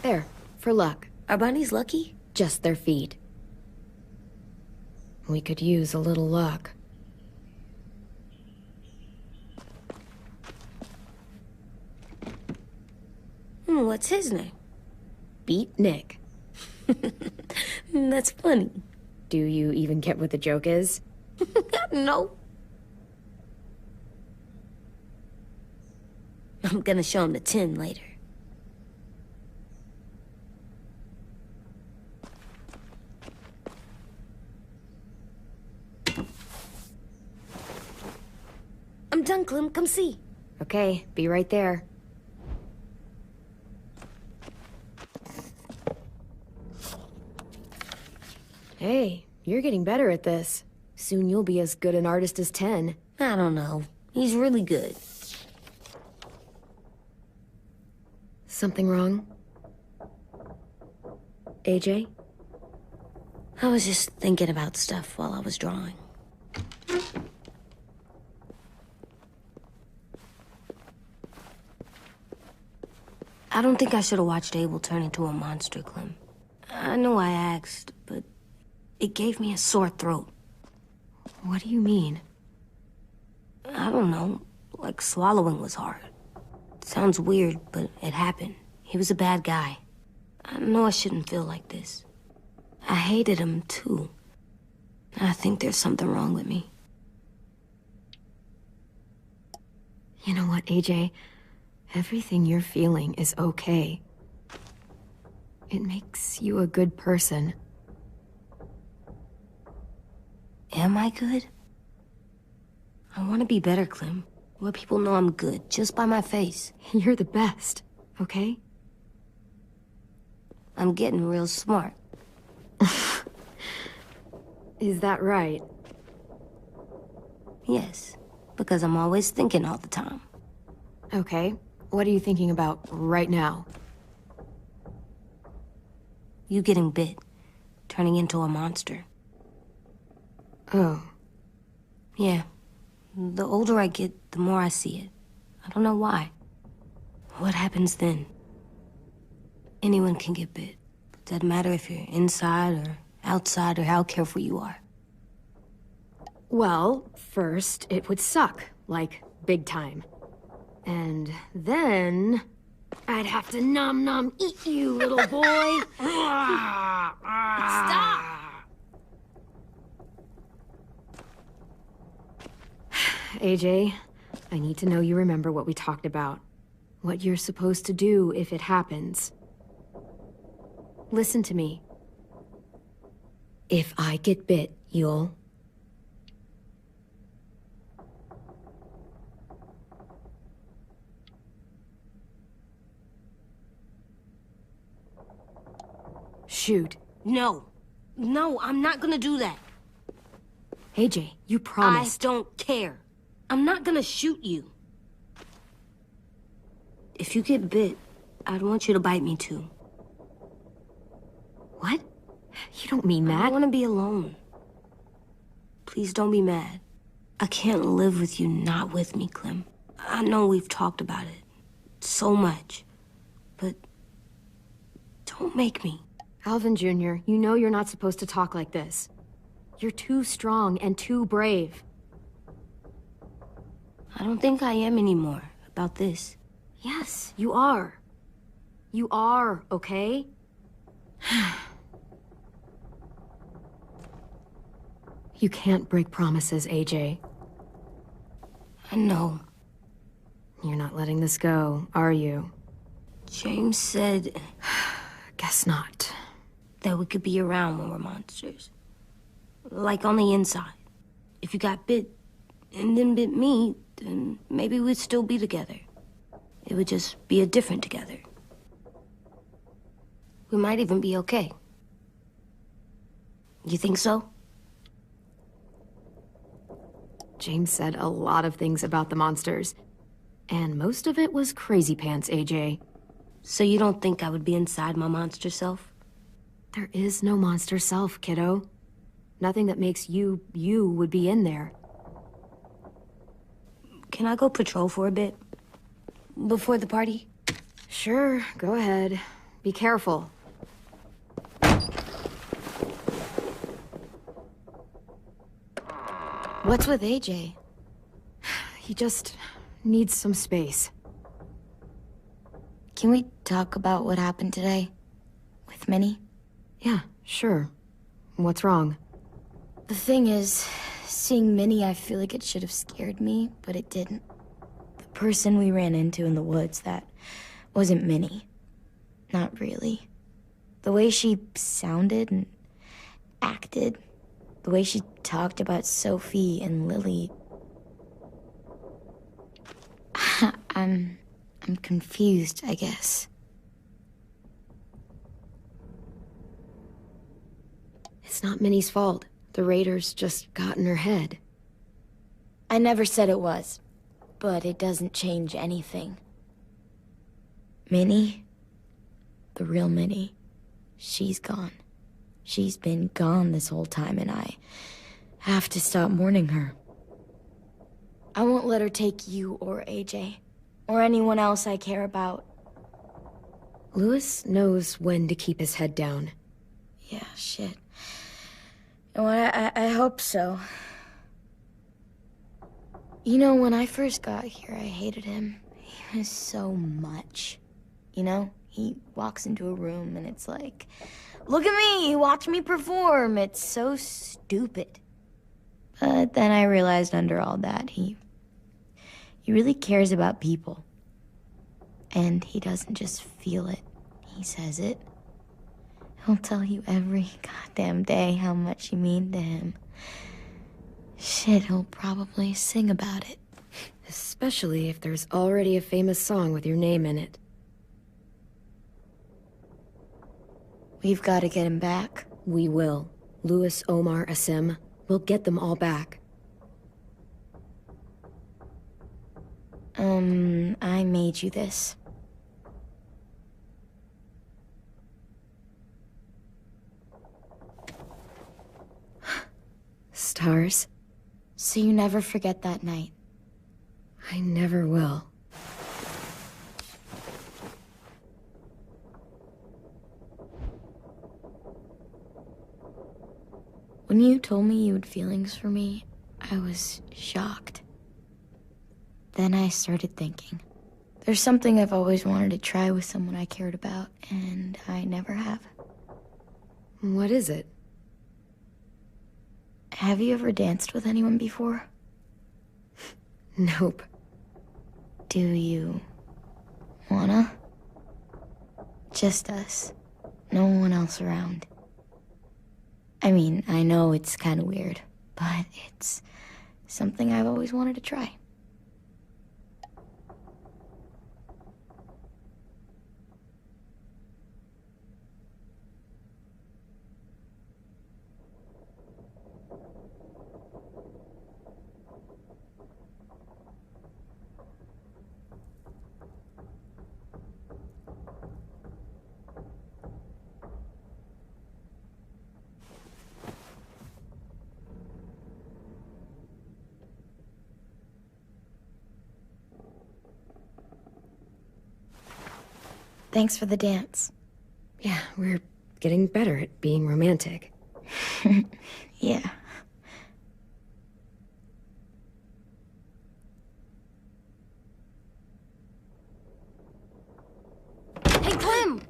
There, for luck. Are bunnies lucky? Just their feet. We could use a little luck. What's his name? Beat Nick. That's funny. Do you even get what the joke is? No. I'm gonna show him the tin later. I'm done, Clem. Come see. Okay, be right there. Hey, you're getting better at this. Soon you'll be as good an artist as 10. I don't know. He's really good. Something wrong? AJ? I was just thinking about stuff while I was drawing. I don't think I should have watched Abel turn into a monster, Clem. I know I asked, but it gave me a sore throat. What do you mean? I don't know. Like swallowing was hard. It sounds weird, but it happened. He was a bad guy. I know I shouldn't feel like this. I hated him, too. I think there's something wrong with me. You know what, AJ? Everything you're feeling is okay. It makes you a good person. Am I good? I want to be better, Clem. Let people know I'm good, just by my face. You're the best, okay? I'm getting real smart. Is that right? Yes, because I'm always thinking all the time. Okay. What are you thinking about right now? You getting bit, turning into a monster. Oh. Yeah. The older I get, the more I see it. I don't know why. What happens then? Anyone can get bit. Doesn't matter if you're inside or outside or how careful you are. Well, first, it would suck. Like, big time. And then... I'd have to nom eat you, little boy. Stop! AJ, I need to know you remember what we talked about. What you're supposed to do if it happens. Listen to me. If I get bit, you'll... shoot. No. No, I'm not gonna do that. AJ, you promised. I don't care. I'm not gonna shoot you. If you get bit, I'd want you to bite me too. What? You don't mean that. I want to be alone. Please don't be mad. I can't live with you not with me, Clem. I know we've talked about it so much, but don't make me. Alvin Jr., you know you're not supposed to talk like this. You're too strong and too brave. I don't think I am anymore about this. Yes, you are. You are, okay? You can't break promises, AJ. I know. You're not letting this go, are you? James said... Guess not. That we could be around when we're monsters. Like on the inside. If you got bit and then bit me, then maybe we'd still be together. It would just be a different together. We might even be okay. You think so? James said a lot of things about the monsters. And most of it was crazy pants, AJ. So you don't think I would be inside my monster self? There is no monster self, kiddo. Nothing that makes you, you would be in there. Can I go patrol for a bit? Before the party? Sure, go ahead. Be careful. What's with AJ? He just needs some space. Can we talk about what happened today? With Minnie? Yeah, sure. What's wrong? The thing is, seeing Minnie, I feel like it should have scared me, but it didn't. The person we ran into in the woods, that wasn't Minnie. Not really. The way she sounded and acted, the way she talked about Sophie and Lily... I'm confused, I guess. It's not Minnie's fault. The raiders just got in her head. I never said it was, but it doesn't change anything. Minnie, the real Minnie, she's gone. She's been gone this whole time, and I have to stop mourning her. I won't let her take you or AJ, or anyone else I care about. Louis knows when to keep his head down. Yeah, shit. You know what, I hope so. You know, when I first got here, I hated him. He was so much. You know? He walks into a room and it's like, look at me, watch me perform. It's so stupid. But then I realized under all that, he really cares about people. And he doesn't just feel it, he says it. He'll tell you every goddamn day how much you mean to him. Shit, he'll probably sing about it. Especially if there's already a famous song with your name in it. We've got to get him back. We will. Louis, Omar, Asim. We'll get them all back. I made you this. Stars? So you never forget that night. I never will. When you told me you had feelings for me, I was shocked. Then I started thinking. There's something I've always wanted to try with someone I cared about, and I never have. What is it? Have you ever danced with anyone before? Nope. Do you wanna? Just us. No one else around. I mean, I know it's kind of weird, but it's something I've always wanted to try. Thanks for the dance. Yeah, we're getting better at being romantic. Yeah. Hey, Clem!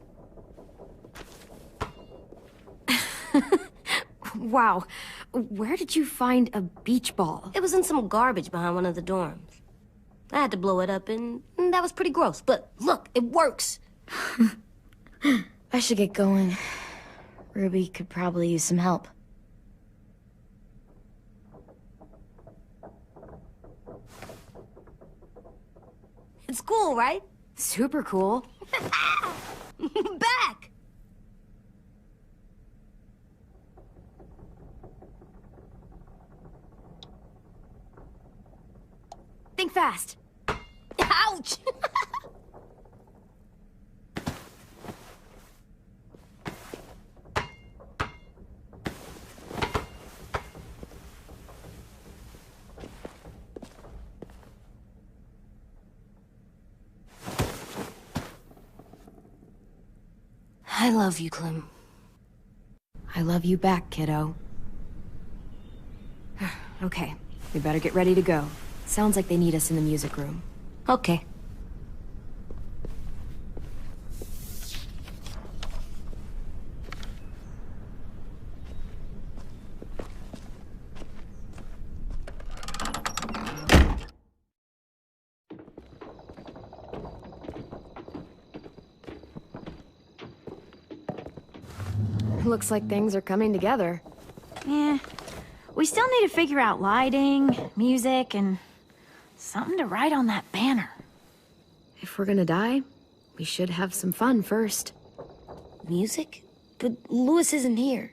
Wow. Where did you find a beach ball? It was in some garbage behind one of the dorms. I had to blow it up, and that was pretty gross. But look, it works. I should get going. Ruby could probably use some help. It's cool, right? Super cool. Back! Think fast. Ouch! I love you, Clem. I love you back, kiddo. Okay, we better get ready to go. Sounds like they need us in the music room. Okay. Looks like things are coming together. Yeah. We still need to figure out lighting, music, and something to write on that banner. If we're gonna die, we should have some fun first. Music? But Louis isn't here.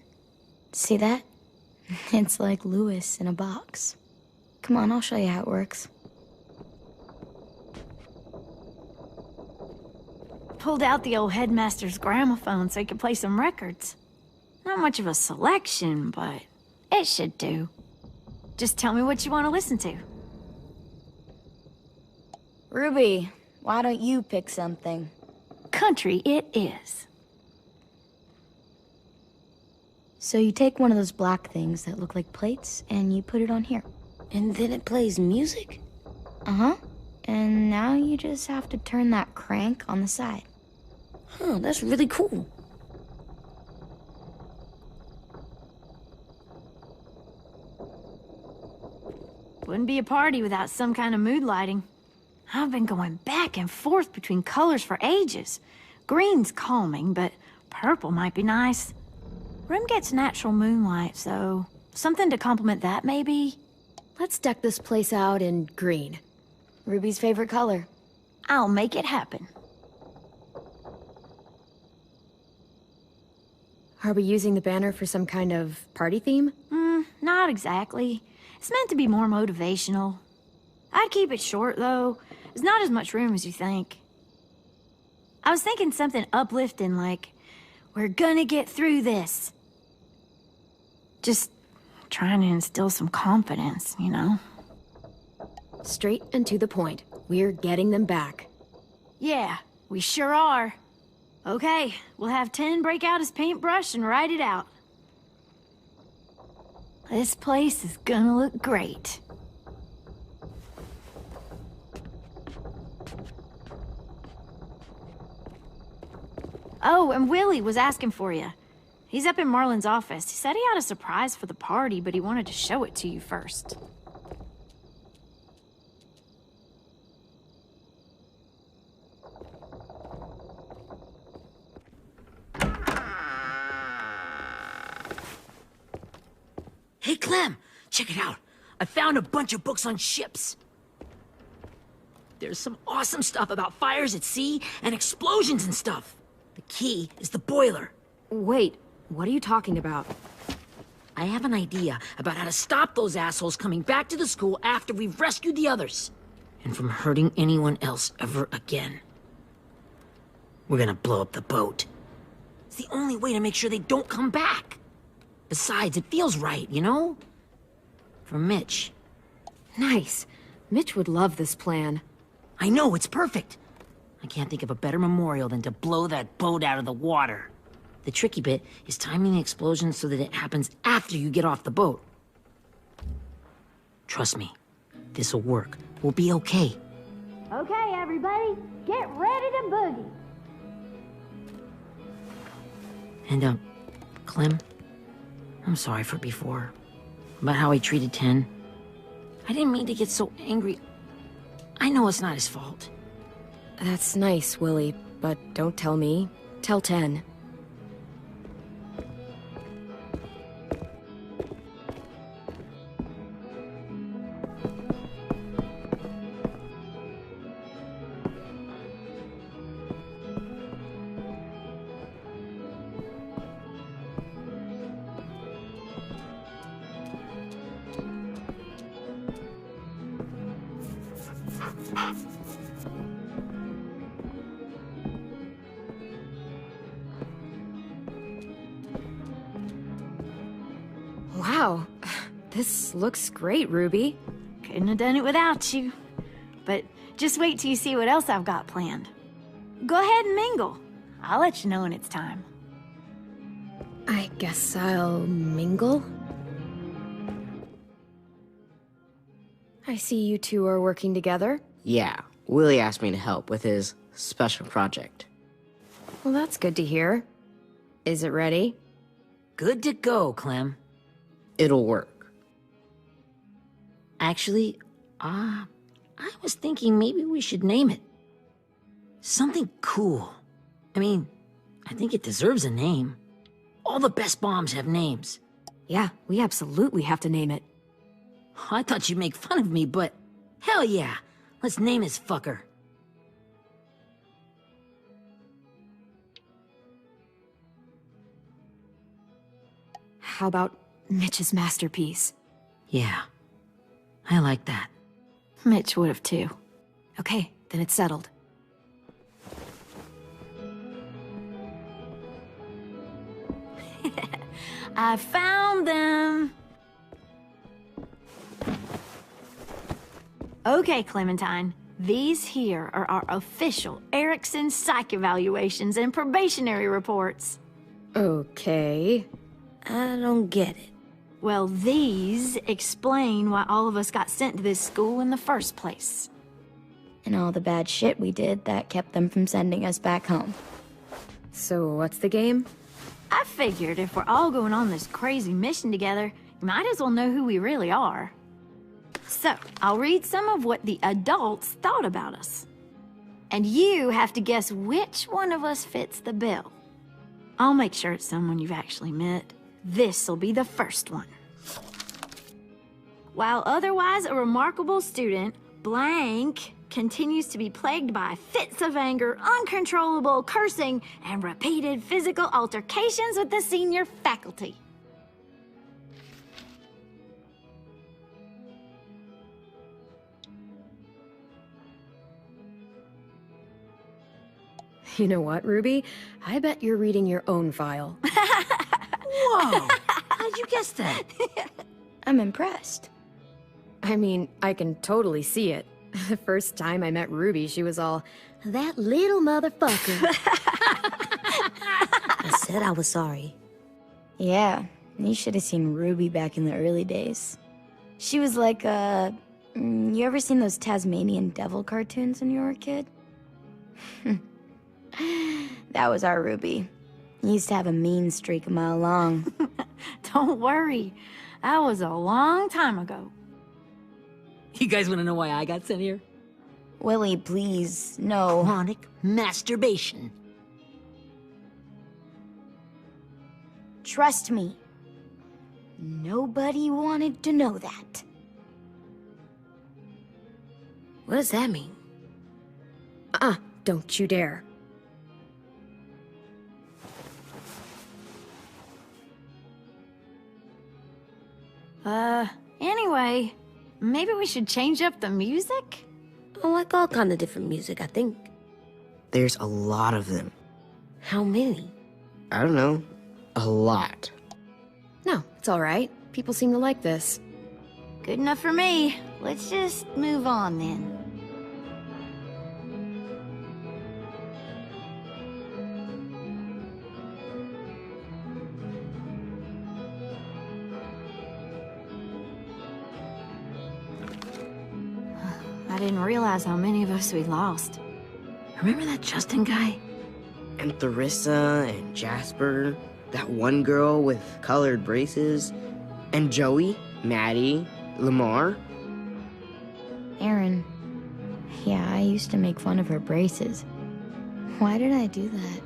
See that? It's like Louis in a box. Come on, I'll show you how it works. Pulled out the old headmaster's gramophone so he could play some records. Not much of a selection, but it should do. Just tell me what you want to listen to. Ruby, why don't you pick something? country it is. So you take one of those black things that look like plates, and you put it on here. And then it plays music? Uh-huh. And now you just have to turn that crank on the side. Huh, that's really cool. Wouldn't be a party without some kind of mood lighting. I've been going back and forth between colors for ages. Green's calming, but purple might be nice. Room gets natural moonlight, so something to complement that, maybe? Let's deck this place out in green. Ruby's favorite color. I'll make it happen. Are we using the banner for some kind of party theme? Not exactly. It's meant to be more motivational. I'd keep it short, though. There's not as much room as you think. I was thinking something uplifting, like, we're gonna get through this. Just trying to instill some confidence, you know? Straight and to the point. We're getting them back. Yeah, we sure are. Okay, we'll have 10 break out his paintbrush and write it out. This place is gonna look great. Oh, and Willie was asking for you. He's up in Marlin's office. He said he had a surprise for the party, but he wanted to show it to you first. Hey, Clem, check it out. I found a bunch of books on ships. There's some awesome stuff about fires at sea and explosions and stuff. The key is the boiler. Wait, what are you talking about? I have an idea about how to stop those assholes coming back to the school after we've rescued the others. And from hurting anyone else ever again. We're gonna blow up the boat. It's the only way to make sure they don't come back. Besides, it feels right, you know? For Mitch. Nice. Mitch would love this plan. I know, it's perfect. I can't think of a better memorial than to blow that boat out of the water. The tricky bit is timing the explosion so that it happens after you get off the boat. Trust me, this'll work. We'll be okay. Okay, everybody, get ready to boogie. And, Clem, I'm sorry for before. About how I treated Ten. I didn't mean to get so angry. I know it's not his fault. That's nice, Willie, but don't tell me. Tell Ten. Wow, this looks great, Ruby. Couldn't have done it without you. But just wait till you see what else I've got planned. Go ahead and mingle. I'll let you know when it's time. I guess I'll mingle? I see you two are working together. Yeah, Willie asked me to help with his special project. Well, that's good to hear. Is it ready? Good to go, Clem. It'll work. Actually, I was thinking maybe we should name it. Something cool. I mean, I think it deserves a name. All the best bombs have names. Yeah, we absolutely have to name it. I thought you'd make fun of me, but hell yeah. Let's name this fucker. How about Mitch's masterpiece? Yeah, I like that. Mitch would have too. Okay, then it's settled. I found them! Okay, Clementine. These here are our official Erickson psych evaluations and probationary reports. Okay. I don't get it. Well, these explain why all of us got sent to this school in the first place. And all the bad shit we did that kept them from sending us back home. So what's the game? I figured if we're all going on this crazy mission together, you might as well know who we really are. So, I'll read some of what the adults thought about us. And you have to guess which one of us fits the bill. I'll make sure it's someone you've actually met. This'll be the first one. While otherwise a remarkable student, blank continues to be plagued by fits of anger, uncontrollable cursing, and repeated physical altercations with the senior faculty. You know what, Ruby? I bet you're reading your own file. Whoa! How'd you guess that? I'm impressed. I mean, I can totally see it. The first time I met Ruby, she was all, "That little motherfucker." I said I was sorry. Yeah, you should have seen Ruby back in the early days. She was like, you ever seen those Tasmanian devil cartoons when you were a kid? That was our Ruby. He used to have a mean streak a mile long. Don't worry, that was a long time ago. You guys want to know why I got sent here? Willie, please, no. Chronic masturbation. Trust me. Nobody wanted to know that. What does that mean? Don't you dare. Anyway, maybe we should change up the music? I like all kind of different music, I think. There's a lot of them. How many? I don't know. A lot. No, it's all right. People seem to like this. Good enough for me. Let's just move on then. I didn't realize how many of us we lost. Remember that Justin guy? And Theresa and Jasper. That one girl with colored braces. And Joey, Maddie, Lamar. Erin. Yeah, I used to make fun of her braces. Why did I do that?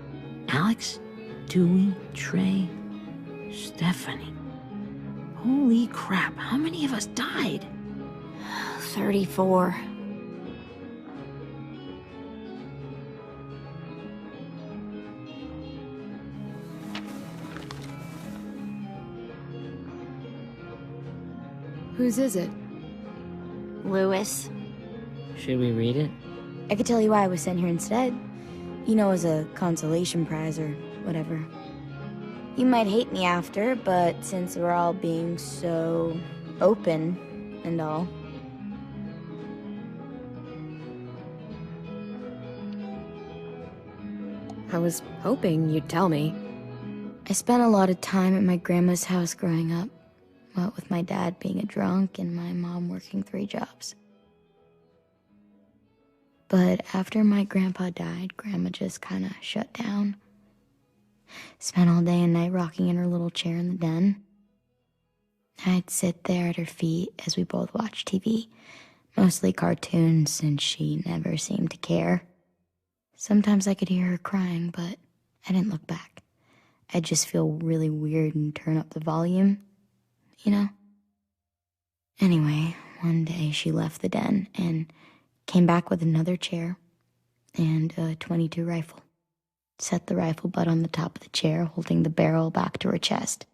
Alex, Dewey, Trey, Stephanie. Holy crap, how many of us died? 34. Whose is it? Lewis. Should we read it? I could tell you why I was sent here instead. You know, as a consolation prize or whatever. You might hate me after, but since we're all being so open and all. I was hoping you'd tell me. I spent a lot of time at my grandma's house growing up. What with my dad being a drunk and my mom working 3 jobs. But after my grandpa died, Grandma just kind of shut down. Spent all day and night rocking in her little chair in the den. I'd sit there at her feet as we both watched TV, mostly cartoons, since she never seemed to care. Sometimes I could hear her crying, but I didn't look back. I'd just feel really weird and turn up the volume, you know? Anyway, one day she left the den and came back with another chair and a .22 rifle. Set the rifle butt on the top of the chair, holding the barrel back to her chest.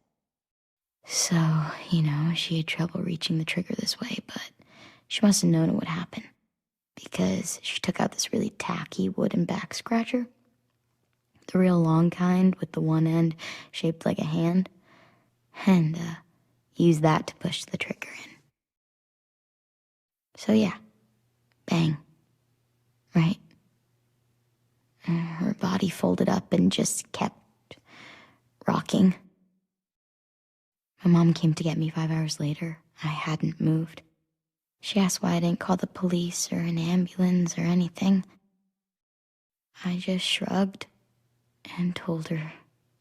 So, you know, she had trouble reaching the trigger this way, but she must have known it would happen. Because she took out this really tacky wooden back scratcher. The real long kind with the one end shaped like a hand. And, used that to push the trigger in. So yeah, bang. body folded up and just kept rocking. My mom came to get me 5 hours later. I hadn't moved. She asked why I didn't call the police or an ambulance or anything. I just shrugged and told her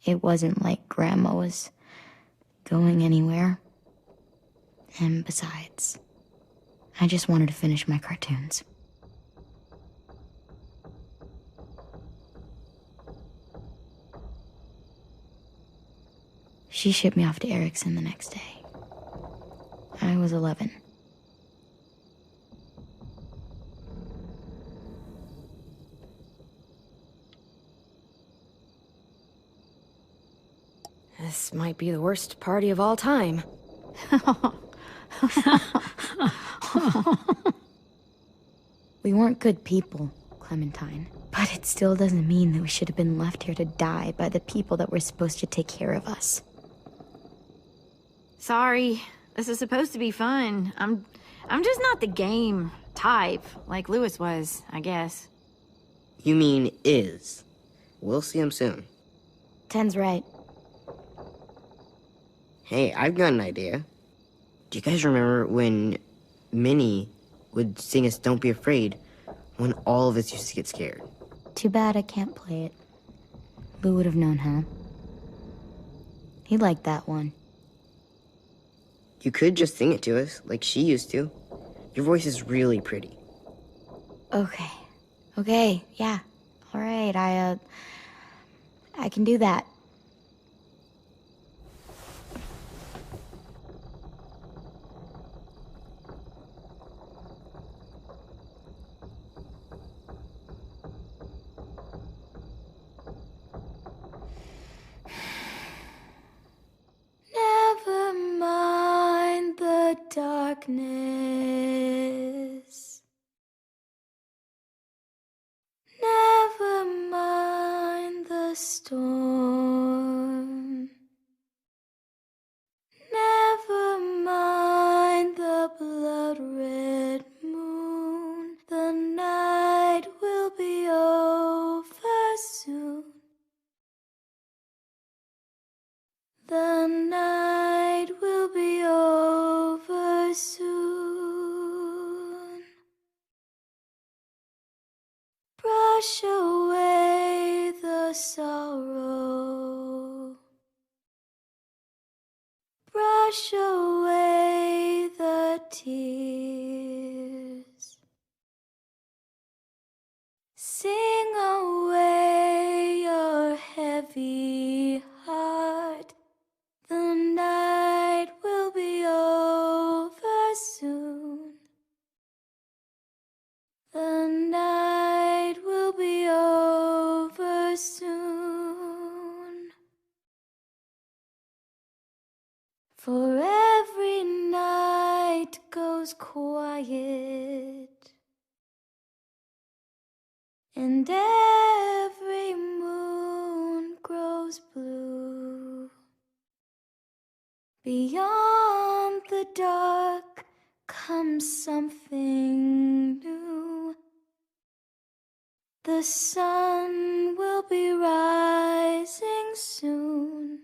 it wasn't like Grandma was going anywhere. And besides, I just wanted to finish my cartoons. She shipped me off to Erickson the next day. I was 11. This might be the worst party of all time. We weren't good people, Clementine. But it still doesn't mean that we should have been left here to die by the people that were supposed to take care of us. Sorry. This is supposed to be fun. I'm just not the game type, like Louis was, I guess. You mean is. We'll see him soon. 10's right. Hey, I've got an idea. Do you guys remember when Minnie would sing us Don't Be Afraid when all of us used to get scared? Too bad I can't play it. Lou would have known how. He liked that one. You could just sing it to us, like she used to. Your voice is really pretty. Okay. Okay, yeah. All right, I can do that. Never mind the darkness. Never mind the storm. Never mind the blood-red moon. The night will be over soon. The night will be over soon. Brush away the sorrow. Brush away the tears. Sing away your heavy heart. The night will be over soon. The night will be over soon. For every night goes quiet, and every moon grows blue. Beyond the dark comes something new. The sun will be rising soon.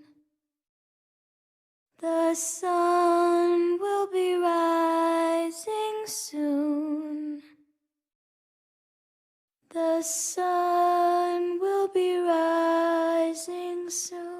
The sun will be rising soon. The sun will be rising soon.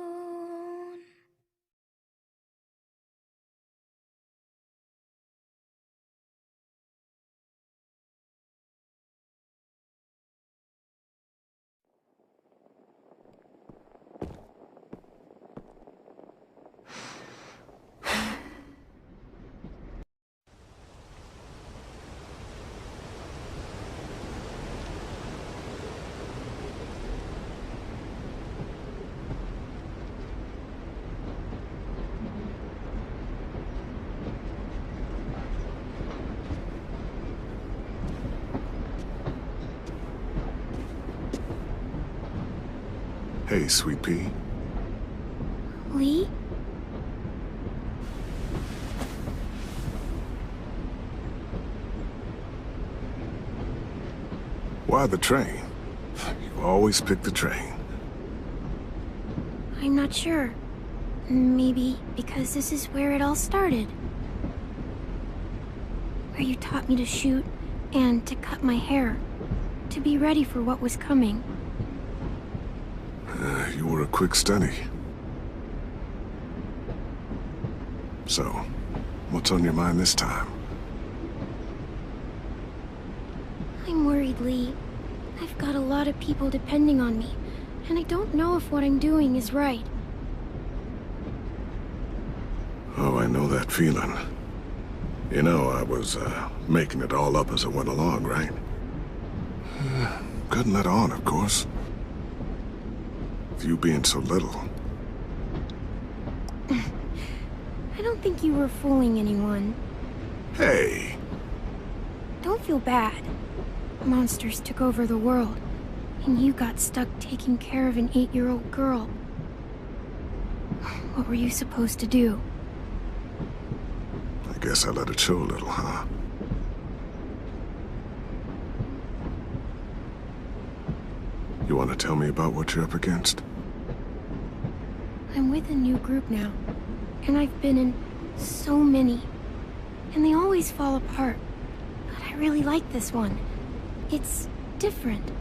Hey, Sweet Pea. Lee? Why the train? Always pick the train. I'm not sure. Maybe because this is where it all started. Where you taught me to shoot and to cut my hair. To be ready for what was coming. You were a quick study. So, what's on your mind this time? I'm worried, Lee. I've got a lot of people depending on me, and I don't know if what I'm doing is right. Oh, I know that feeling. You know, I was, making it all up as I went along, right? Couldn't let on, of course. With you being so little. I don't think you were fooling anyone. Hey! Don't feel bad. Monsters took over the world, and you got stuck taking care of an 8-year-old girl. What were you supposed to do? I guess I let it show a little, huh? You want to tell me about what you're up against? I'm with a new group now, and I've been in so many, and they always fall apart. But I really like this one. It's different.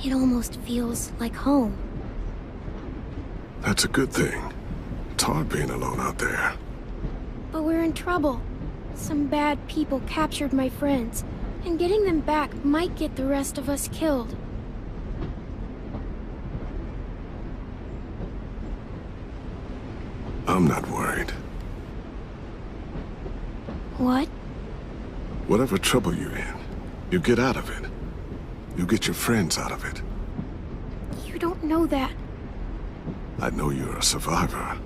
It almost feels like home. That's a good thing. It's hard being alone out there. But we're in trouble. Some bad people captured my friends, and getting them back might get the rest of us killed. I'm not worried. What? Whatever trouble you're in, you get out of it. You get your friends out of it. You don't know that. I know you're a survivor.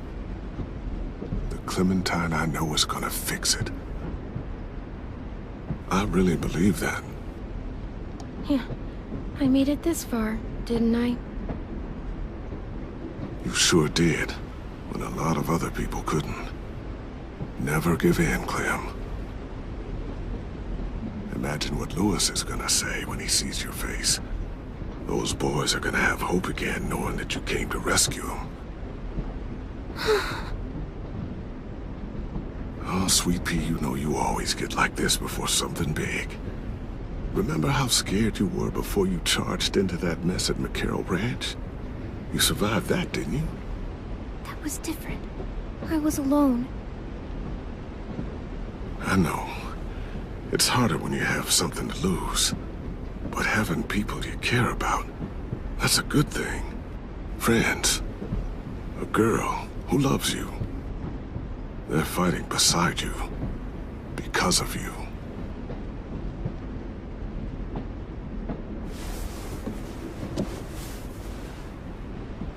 The Clementine I know is gonna fix it. I really believe that. Yeah, I made it this far, didn't I? You sure did, when a lot of other people couldn't. Never give in, Clem. Imagine what Louis is gonna say when he sees your face. Those boys are gonna have hope again, knowing that you came to rescue them. Oh, Sweet Pea, you know you always get like this before something big. Remember how scared you were before you charged into that mess at McCarroll Ranch? You survived that, didn't you? That was different. I was alone. I know. It's harder when you have something to lose. But having people you care about, that's a good thing. Friends. A girl who loves you. They're fighting beside you. Because of you.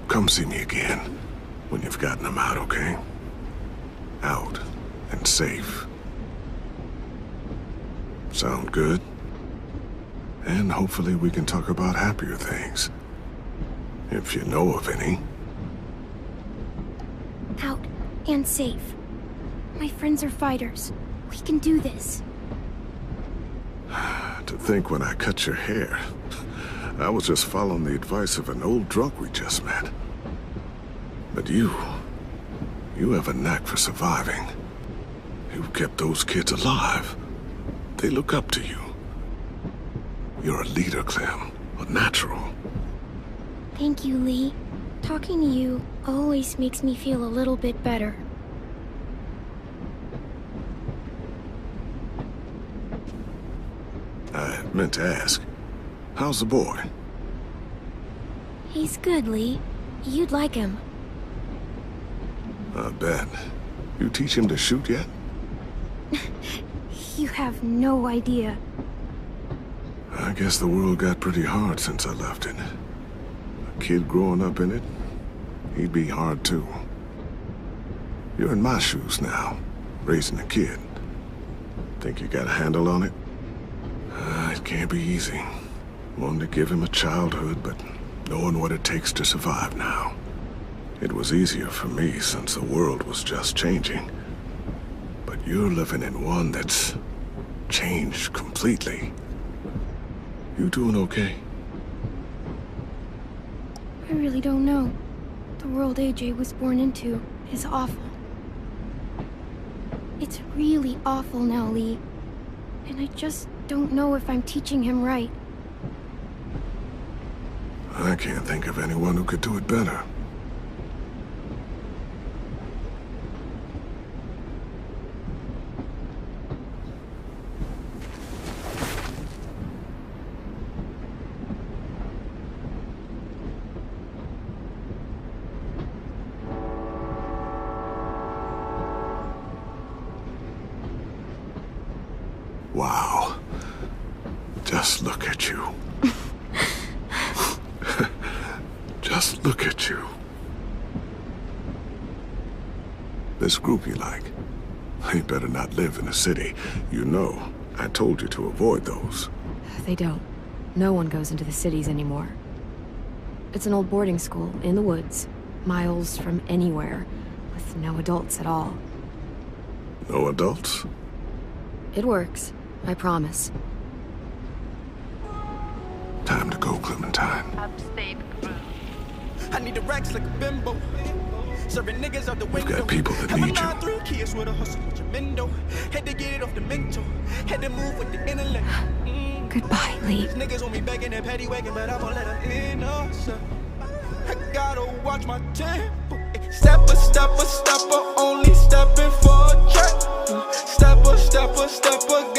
Come see me again when you've gotten them out, okay? Out and safe. Sound good? And hopefully we can talk about happier things. If you know of any. Out and safe. My friends are fighters. We can do this. To think when I cut your hair, I was just following the advice of an old drunk we just met. But you have a knack for surviving. You kept those kids alive. They look up to you. You're a leader, Clem. A natural. Thank you, Lee. Talking to you always makes me feel a little bit better. I meant to ask, how's the boy? He's good, Lee. You'd like him. I bet. You teach him to shoot yet? You have no idea. I guess the world got pretty hard since I left it. A kid growing up in it, he'd be hard too. You're in my shoes now, raising a kid. Think you got a handle on it? It can't be easy. Wanting to give him a childhood, but knowing what it takes to survive now. It was easier for me since the world was just changing. But you're living in one that's changed completely. You doing okay? I really don't know. The world AJ was born into is awful. It's really awful now, Lee. And I just don't know if I'm teaching him right. I can't think of anyone who could do it better. Wow. Just look at you. Just look at you. This group you like, they better not live in the city. You know, I told you to avoid those. They don't. No one goes into the cities anymore. It's an old boarding school in the woods, miles from anywhere, with no adults at all. No adults? It works, I promise. Time to go, Clementine. Upstate crew. I need the racks like a bimbo. Serving niggas out the window. We've got people that need you. 3 kids with a hustle with Jamendo. Had to get it off the mental. Had to move with the intellect. Goodbye, Lee. Niggas on me begging and petty wagging, but I'm gonna let them in us. I gotta watch my tempo. Stepper, stepper, stepper, only stepping for a check. Stepper, stepper, stepper.